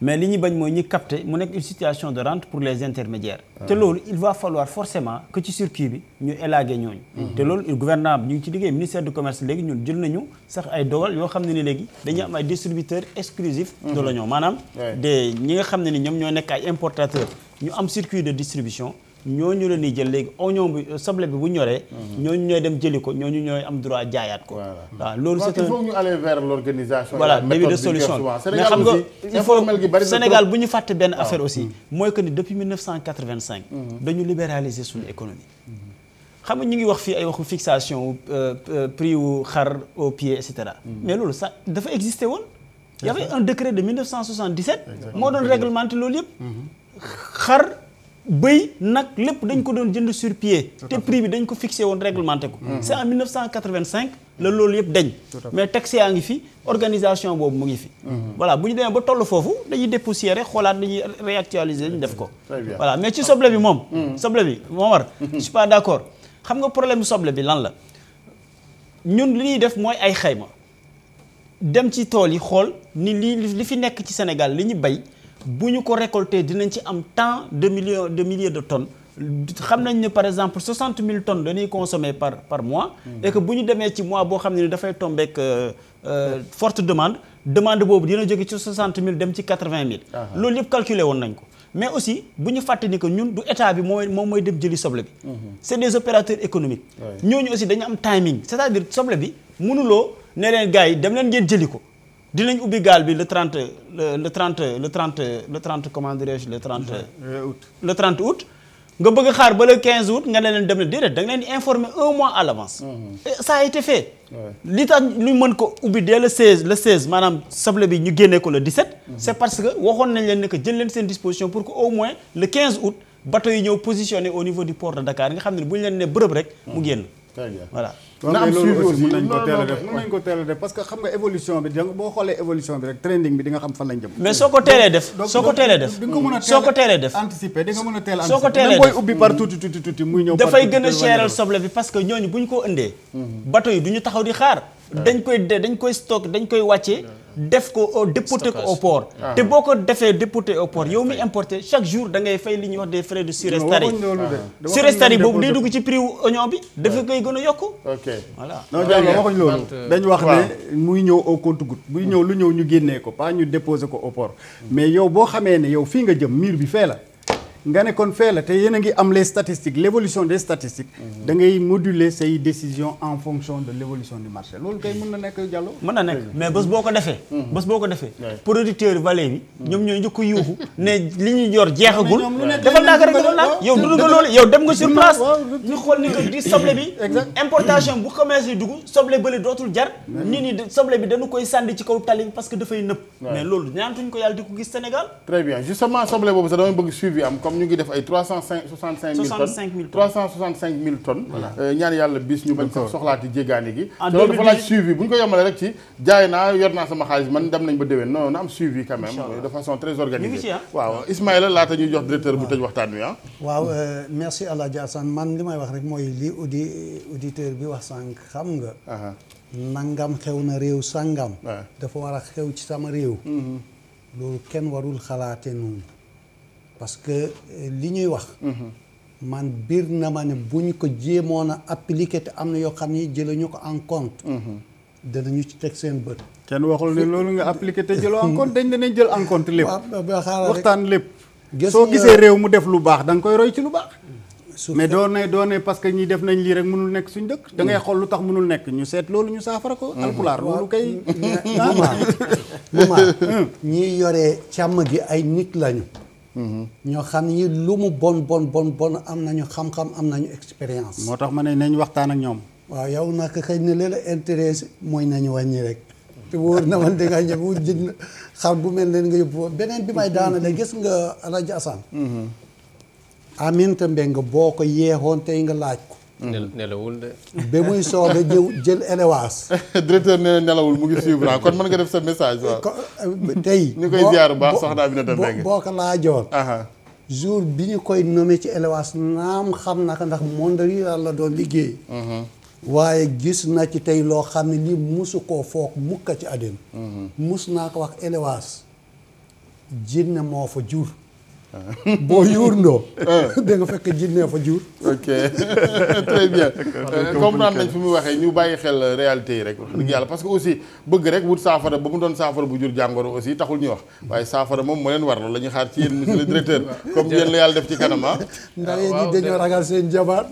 mais li ñu bañ mooy ñu capter mu nekk une situation de rente pour les intermédiaires te loolu il va falloir forcément que ci circuit bi ñu élaguer ñooñu te loolu gouvernement bi ñu ngi ci liggéey ministère du commerce léegi ñun jël nañu sax ay dogal yoo xam ne ni léegi dañuy am ay distributeurs exclusifs de l'oignon maanaam ñi nga xam ne ni ñoom ñoo nekk ay importateurs ñu am circuit de distribution ñooñu la ñuy jël léegi oignon bi soble bi bu ñoree ñooñu ñooy dem jëli ko ñooñu ñooy am droit jaayaat ko waaw loolu c'est il faut ñu aller vers l'organisation voilà début de solution mais xam nga il faut Sénégal bu ñu fàtte benn affaire aussi mooy que ni depuis 1985 dañu libéraliser suñu économie xam nga ñu ngi wax fii ay waxu fixation prix wu xar au pied et cetera mais loolu ça dafa exister woon il y avait un décret de 1977 moo doon réglementé loolu yëpp xar bëy nag lépp dañ ko doon jënd sur pied te prix bi dañ ko fixé woon réglementé ko c'est en 1985 la loolu yëpp dañ mais texte yaa ngi fi organisation boobu mu ngi fi voilà bu ñu demee ba toll foofu dañuy dépoussiérer xoolaat dañuy réactualiser ñu def ko voilà mais ci soble bi moom soble bi Momar je suis pas d'accord xam nga problème soble bi lan la ñun li ñuy def mooy ay xayma dem ci tool yi xool ni li fi nekk ci Sénégal li ñu bay bu ñu ko récolter dinañ ci am tant de milliers de tonnes xam nañ ne par exemple 60 000 tonnes dañuy consommer par mois et que bu ñu demee ci mois boo xam ne ni dafay tombeek forte demande boobu dina jóge ci 60 000 dem ci 80 000. loolu yëpp calculé woon nañ ko. mais aussi bu ñu fàtte ni que ñun du état bi moom mooy dem jëli soble bi. c'est des opérateurs économiques. ñooñu aussi dañu am timing c'est-à-dire soble bi mënuloo ne leen gars yi dem leen ngeen jëli ko. dinañ ubbi gaal bi le 30 comment dirais-je le 30 août. nga bëgg a xaar ba le 15 août nga ne leen dem na déedéet da nga leen di informer un mois à l'avance. Et ça a été fait. li tax ñu mën ko ubbi dès le 16 maanaam soble bi ñu génnee ko le 17. c'est parce que waxoon nañ leen ne que jël leen seen disposition pour que au moins le 15 août bateau yi ñëw positionné au niveau du port de Dakar nga xam ne bu ñu leen ne bërëb rek mu génn. voilà. na am suivi aussi mën nañ ko teel a def parce que xam nga évolution bi boo xoolee évolution bi rek trending bi di nga xam fan lañ jëm. mais soo ko teelee def anticiper di nga mën a teel soo ko teelee def booy ubbi par tuuti muy ñëw dafay gën a cheral soble bi parce que ñooñu bu ñu ko indee bateau yi du ñu taxaw di xaar dañ koy stock dañ koy wàccee def ko déporter ko au port te boo ko defee déporter au port yow mi importer chaque jour da ngay fay li ñuy wax des frais de surestarie surestarie boobu day dugg ci prix oignon bi dafa koy gën a yokk voilà non Diallo waxuñ loolu dañ wax ne muy ñëw au compte-gouttes buy ñëw lu ñëw ñu génnee ko pas ñu déposer ko au port mais yow boo xamee ne yow fii nga jëm miir bi fee la nga ne kon fee la te yéen a ngi am les statistiques l'évolution des statistiques da ngay moduler say décisions en fonction de l'évolution du marché loolu kay mën na nekk Diallo mën na nekk mais bés boo ko defee producteur vallée bi ñoom ñooy njëkk yuuxu ne li ñuy yor jeexagul defal naa ko rek defal naa yow dund nga loolu yow dem nga sur place ñu xool ni que di soble bi importation bu commerce yi dugg soble bële dootul jar nit ñi soble bi dañu koy sànni ci kaw tali parce que dafay nëpp mais loolu ñaantuñ ko yàlla di ko gis Sénégal très bien justement soble boobu sax damay bëgg suivi am ñu ngi def ay 365 000 tonnes ñaan yàlla bis ñu bañ sax soxlaati jéggaani gi loolu dafa laaj suivi bu ñu ko yemale rek ci jaay naa yor naa sama xaalis man dem nañ ba déwén non na am suivi quand même de façon très organisée waaw Ismaïla laata ñuy jox directeur bu tëj waxtaan wi waaw merci Alaaji Assane man li may wax rek mooy li auditeur bi wax sànq xam nga nangam xew na réew sàngam dafa war a xew ci sama réew loolu kenn warul xalaate noonu parce que li ñuy wax man biir na ma ne bu ñu ko jéemoon a appliquer te am na yoo xam ni jëluñu ko en compte danañu ci teg seen bët kenn waxul ne loolu nga appliquer te jëloo en compte dañ danañ jël en compte lépp waxtaan lépp soo gisee réew mu def lu baax da nga koy roy ci lu baax mais doone parce que ñi def nañ lii rek mënul nekk suñ dëkk da ngay xool lu tax mënul nekk ñu seet loolu ñu saafara ko alpulaar loolu kay mama ñi yoree càmm gi ay nit lañu ñoo xam ni lu mu bon am nañu xam-xam am nañu expérience moo tax ma ne nañ waxtaan ak ñoom waaw yow nag xëy na li la intéressé mooy nañu wàññi rek te wóor na man danga ñëw jënd xar bu mel leen nga yóbbu beneen bi may daanale gis nga Alaaji Assane Aminata Mbengue boo ko yeexoon tey nga laaj ko nelawul de ba muy soog a ñëw jël élevage directeur nee na nelawul mu ngi suivre kon mën nga def sa message waaw tey ñu koy ziar bu baax soxna Aminata Mbengue boo ko laajoon jour bi ñu koy nommé ci élevage naam xam naka ndax monde rural la doon liggéey waaye gis na ci tey loo xam ne lii musu koo foog mukka ci àddina mus naa ko wax élevage jinne moo fa jur boo yuurndoo da nga fekk jinne fa jur ok très bien comprendre nañ fi muy waxee ñu bàyyi xel réalité yi rek wax dëgg yàlla parce que aussi bëgg rek wut saafara ba mu doon saafara bu jur jàngoro aussi taxul ñuy wax waaye saafara moom moo leen war loolu la ñuy xaar ci yéen monsieur le directeur comme yéen la yàlla def ci kanam ndax yéen ñi dañoo ragal seen jabaat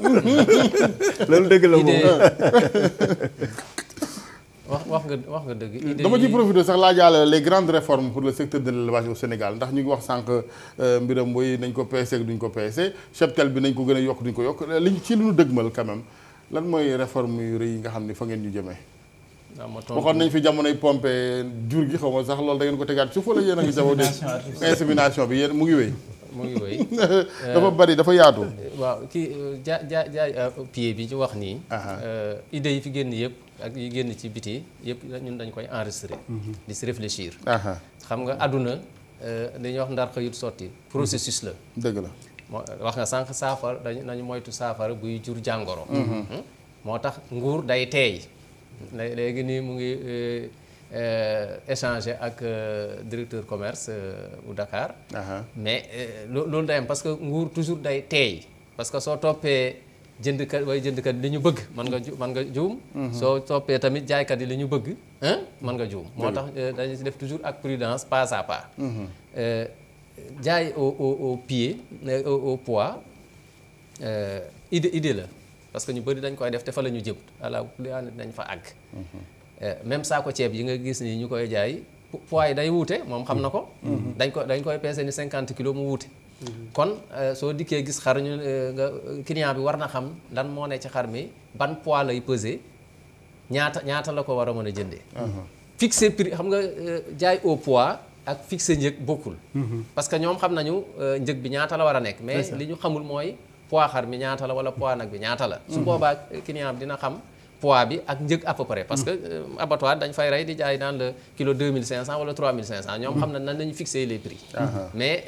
loolu dëgg la moom wax nga dëgg. dama ci profité sax laajaale les grandes réformes pour le secteur de l'élevage au Sénégal ndax ñu ngi wax sànq mbiram mooy nañ ko peese ak duñ ko peese cheptel bi nañ ko gën a yokk duñ ko yokk liñ ci lu ñu dëgmal quand même lan mooy réforme yu rëy yi nga xam ni fa ngeen ñu jëmee. waxoon nañ fi jamonoy pompe jur gi xaw ma sax loolu da ngeen ko tegaat suuf wala yéen a ngi jawo de insémination bi yéen mu ngi wéy. mu ngi wéy dafa bari dafa yaatu. waaw kii jaay pied bi ci wax nii. idées yi fi génn yëpp ak yi génn ci biti yëpp ñun dañ koy enregistrer. di si réfléchir. xam nga àdduna dañuy wax ndar xëyut sotti processus la. dëgg la. wax nga sànq saafara nañu moytu saafara buy jur jàngoro. moo tax nguur day teey léegi nii mu ngi échanger ak directeur commerce bu Dakar. mais loolu day am parce que nguur toujours day teey parce que soo toppee jëndkat li ñu bëgg mën nga juum. soo toppee tamit jaaykat yi li ñu bëgg mën nga juum. moo tax dañu si def toujours ak prudence pas à pas. jaay au pied au poids idée la parce que ñu bëri dañ koy def te fa la ñu jëm ala dañ fa àgg. même saako ceeb yi nga gis ni ñu koy jaay poids yi day wuute moom xam na ko. dañ koy peese ni 50 kilos mu wuute. kon soo dikkee gis xar ñu nga client bi war na xam lan moo ne ci xar mi ban poids lay peser ñaata la ko war a mën a jëndee. fixer prix xam nga jaay au poids ak fixer njëg bokkul. parce que ñoom xam nañu njëg bi ñaata la war a nekk. mais li ñu xamul mooy poids xar mi ñaata la wala poids nag bi ñaata la. su boobaa client bi dina xam poids bi ak njëg à peu près. parce que abattoir dañ fay rey di jaay dans le kilo 2500 wala 3500 ñoom xam na nan lañu fixer les prix. mais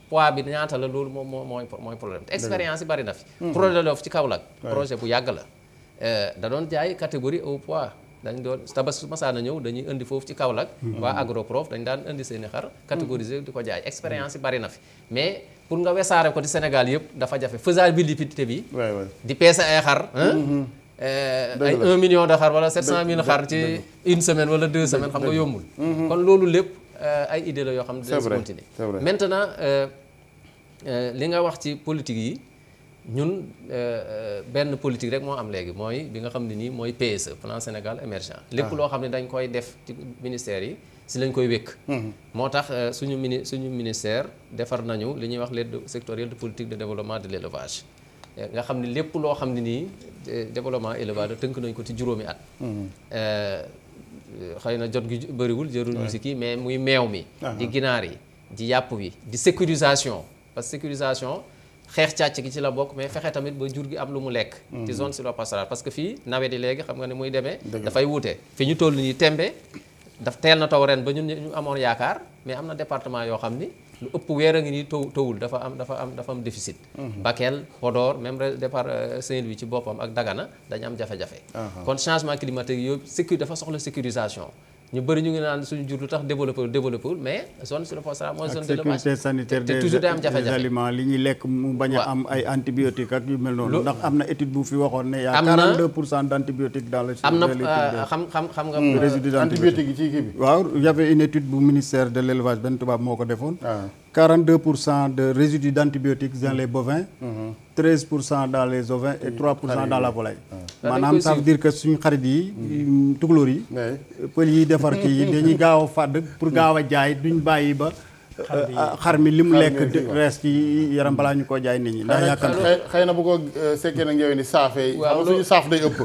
poids bi ñaata la loolu moom mooy problème te expérience yi bari na fi. projet la ci Kaolack projet bu yàgg la da doon jaay catégorie au poids dañ doon Tabaski masaana ñëw dañuy indi foofu ci Kaolack waa Agroprof dañ daan indi seeni xar catégoriser di ko jaay expérience yi bari na fi mais pour nga wesaare ko ci Sénégal yëpp dafa jafe faisabilité bi di peese ay xar ay 1 million de xar wala 700 000 xar ci une semaine wala 2 semaines xam nga yombul kon loolu lépp ay idée la yoo xam ne dañ si continuer maintenant li nga wax ci politique yi ñun benn politique rek moo am léegi mooy bi nga xam ne nii mooy PSE plan Sénégal émergent lépp loo xam ne dañ koy def ci ministère yi si lañ koy wékk moo tax suñu ministère defar nañu li ñuy wax l'aide sectorielle de politique de développement de l'élevage nga xam ne lépp loo xam ne nii développement élevage tënk nañ ko ci juróomi at xëy na jot gi bëriwul jërul ñu si kii mais muy meew mi di ginaar yi di yàpp wi di sécurisation parce que sécurisation xeex càcc gi ci la bokk mais fexe tamit ba jur gi am lu mu lekk ci zone sylvopastorale parce que fii nawet yi léegi xam nga ne muy demee dafay wuute fi ñu toll nii tembe daf teel na taw ren ba ñun ñu amoon yaakaar mais am na département yoo xam ni lu ëpp weer a ngi nii tawul dafa am déficit Bakel Podor même départ Saint-Louis ci boppam ak Dagana dañu am jafe-jafe kon changement climatique yooyu dafa soxla sécurisation ñu bëri ñu ngi naan suñu jur lu tax développé mais zone sylvopastorale mooy zone d'élevage sécurité sanitaire te toujours day am jafe-jafe des aliments li ñuy lekk mu bañ a am ay antibiotiques ak yu mel noonu ndax am na étude bu fi waxoon ne y a 42% d'antibiotiques dans le am na xam nga résidus d'antibiotiques yi ci kii bi waaw y avait une étude bu ministère de l'élevage benn tubaab moo ko defoon 42% de résidus d'antibiotiques dans les bovins 13% dans les ovins et 3% dans la volaille maanaam ça veut dire que suñu xarit yi tukulóor yi pël yi defar kii yi dañuy gaaw a fàdd pour gaaw a jaay duñ bàyyi ba xar mi li mu lekk rees ci yaram balaa ñu koo jaay nit ñi ndax yaakaar xëy na bu ko sekkee nag yow ni saafee xam nga suñu saaf day ëpp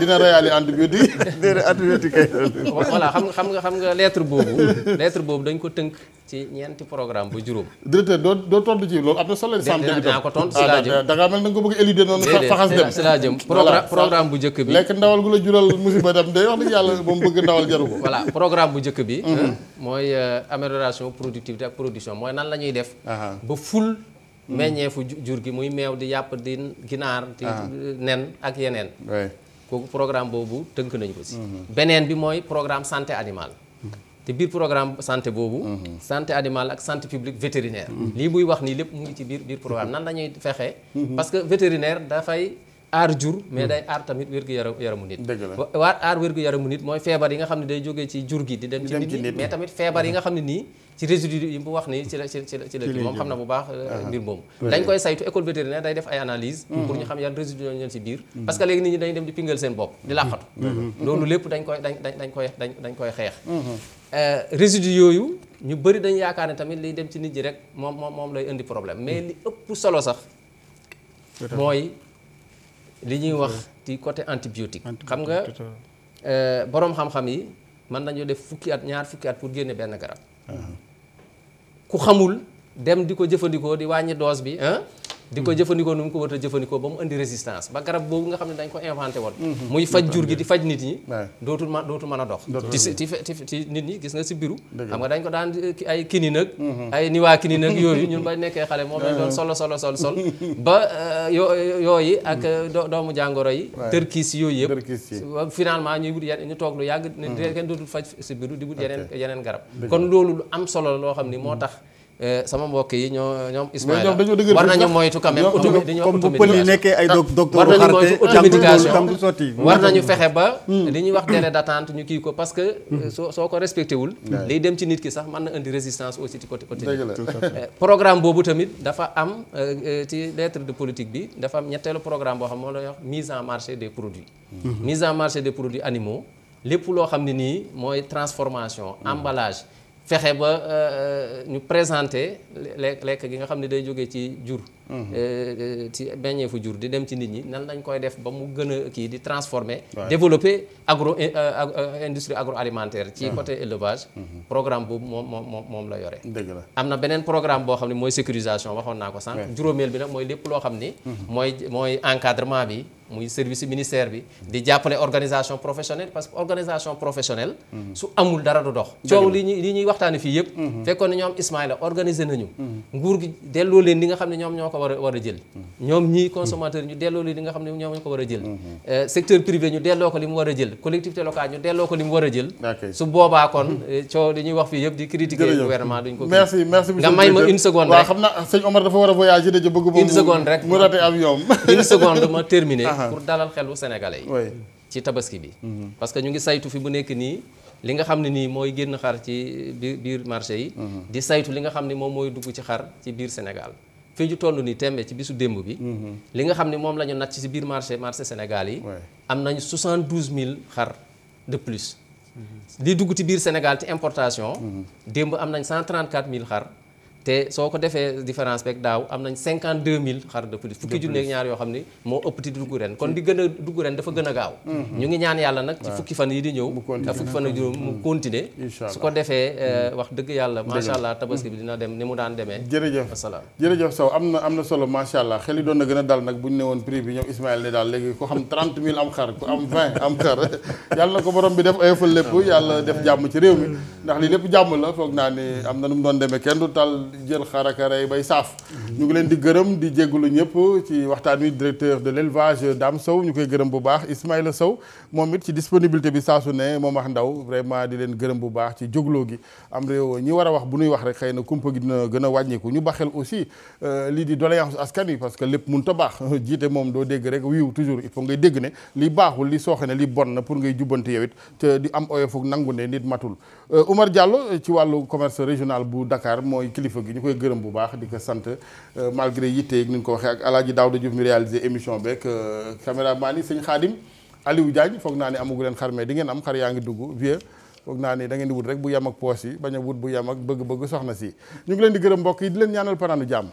dina reyaale antibiotique antibiotique voilà xam nga lettre boobu dañ ko tënk ci ñeenti programme ba juróom directeur doo tontu ci loolu am na solo santé bi dinaa ko tontu si laa jëm da ngaa mel na nga ko bëgg éluder noonu faxas dem si laa jëm programme bu njëkk bi lekk ndawal gu la jural musiba dem day wax dëgg yàlla moom bëgg ndawal jaru ko voilà programme bu njëkk bi mooy amélioration productivité ak production mooy nan la ñuy def ba ful meññeefu jur gi muy meew di yàpp di ginaar di nen ak yeneen kooku programme boobu tënk nañu ko si beneen bi mooy programme santé animale te biir programme santé boobu santé animale ak santé publique vétérinaire lii muy wax nii lépp mu ngi ci biir programme nan la ñuy fexe parce que vétérinaire dafay aar jur mais day aar tamit wér-gu-yaramu nit aar wér-gu-yaramu nit mooy feebar yi nga xam ne day jógee ci jur gi di dem ci nit ñi mais tamit feebar yi nga xam ne nii ci résidu yi mu wax nii ci la moom xam na bu baax mbir moomu dañ koy saytu école vétérinaire day def ay analyse pour ñu xam yan résidu ñoo leen ci biir parce que léegi nit ñi dañuy dem di pingal seen bopp di làqatu loolu lépp dañ koy xeex résidu yooyu ñu bëri dañ yaakaar ne tamit liy dem ci nit ñi rek moom lay indi problème mais li ëpp solo sax mooy li ñuy wax ci côté antibiotique xam nga boroom xam-xam yi mën nañu def ñaar fukki at pour génne benn garab ku xamul dem di ko jëfandikoo di wàññi dose bi di ko jëfandikoo nu mu ko war a jëfandikoo ba mu indi résistance ba garab boobu nga xam ne dañ ko inventé woon muy faj jur gi di faj nit ñi dootul mën a dox ci nit ñi gis nga si biiru xam nga dañ ko daan ay kinin ak ay niwaa kinin ak yooyu ñun ba nekkee xale moom lañ doon sol ba yooyu ak doomu jàngoro yi tërkiis yooyu yëpp finalement ñuy wut ñu toog lu yàgg kenn dootul faj si biiru di wut yeneen garab kon loolu lu am solo loo xam ni moo tax sama mbokk yi ñoom Ismaïla war nañu moytu quand même comme bu pël yi nekkee ay docteur war nañu moytu automédication tam du sotti war nañu fexe ba li ñuy wax délai d'attente ñu kii ko parce que soo ko respecté wul liy dem ci nit ki sax mën na indi résistance aussi ci côté programme boobu tamit dafa am ci lettre de politique bi dafa am ñetteelu programme boo xam moo lay wax mise en marché des produits mise en marché des produits animaux lépp loo xam ne nii mooy transformation emballage fexe ba ñu présenter lekk gi nga xam ne day jógee ci jur ci meññeefu jur di dem ci nit ñi nan lañ koy def ba mu gën a kii di transformer développer industrie agroalimentaire ci côté élevage programme boobu moom la yore am na beneen programme boo xam ne mooy sécurisation waxoon naa ko sànq juróomeel bi nag mooy lépp loo xam ni mooy encadrement bi muy service ministère bi di jàppale organisation professionnelle parce que organisation professionnelle su amul dara du dox coow li ñuy waxtaane fii yëpp fekkoon ne ñoom Ismaïla organiser nañu nguur gi delloo leen li nga xam ne ñoom ñoo ko war a jël ñoom ñii consommateur ñu delloo leen li nga xam ne ñoom ñoo ko war a jël secteur privé ñu delloo ko li mu war a jël collectivité locale ñu delloo ko li mu war a jël su boobaa kon coow li ñuy wax fii yëpp di critiquer gouvernement duñ ko merci nga may ma une seconde rek xam naa sëñ Omar dafa war a voyager dañu bëgg une seconde rek mu raté avion une seconde ma terminer pour dalal xelu sénégalais yi ci tabaski bi parce que ñu ngi saytu fi bu nekk nii li nga xam ne nii mooy génn xar ci biir marché yi di saytu li nga xam ne moom mooy dugg ci xar ci biir Sénégal fii ñu toll nii tembe ci bisu démb bi li nga xam ne moom la ñu nat ci biir marché Sénégal yi am nañu 72 000 xar de plus li dugg ci biir Sénégal ci importation démb am nañ 134 000 xar te soo ko defee différence beeg daaw am nañ 52 000 xar de plus fukki junne ak ñaar yoo xam ni moo ëpp ti dugg ren kon di gën a dugg ren dafa gën a gaaw ñu ngi ñaan yàlla nag ci fukki fan yi di ñëw ak fukki fan ak juróom mu continuer su ko defee wax dëgg yàlla macha allah tabaski bi dina dem ni mu daan demee jërëjëf asalaam jërëjëf Sow am na solo macha allah xel yi doon na gën a dal nag bu ñu ne woon prix bi ñoom Ismaïla ne daal léegi ku xam 30 000 am xar ku am 20 am xar yàlla na ko borom bi def ayofal lépp yàlla def jàmm ci réew mi ndax lii lépp jàmm la foog naa ni am na nu mu doon demee kenn du tal jël xarakare bay saaf ñu ngi leen di gërëm di jégalu ñëpp ci waxtaan wi directeur de l'élevage Dame Sow ñu koy gërëm bu baax Ismaïla Sow moom it ci disponibilité bi saa su ne moom wax ndaw vraiment di leen gërëm bu baax ci jógloo gi am réew ñi war a wax bu nuy wax rek xëy na kumpa gi dina gën a wàññeeku ñu baxel aussi lii di doléance askan wi parce que lépp mënut a baax jiite moom doo dégg rek wiiw toujours il faut ngay dégg ne li baaxul li sooxe ne li bon na pour ngay jubbante yow it te di am oyofuk nangu ne nit matul Oumar Diallo ci wàllu commerce régional bu Dakar mooy kilifa gi ñu koy gërëm bu baax di ko sant malgré yitte yi ni ñu ko waxee ak Alaaji Daouda Diouf mi réalisé émission beeg caméraman yi sëñ Khadim Aliou Diagne foog naa ne amagu leen xar mais di ngeen am xar yaa ngi dugg vieux foog naa ni da ngeen di wut rek bu yem ak poos yi bañ a wut bu yem ak bëgg-bëgg soxna si ñu ngi leen di gërëm mbokk yi di leen ñaanal panaanu jàmm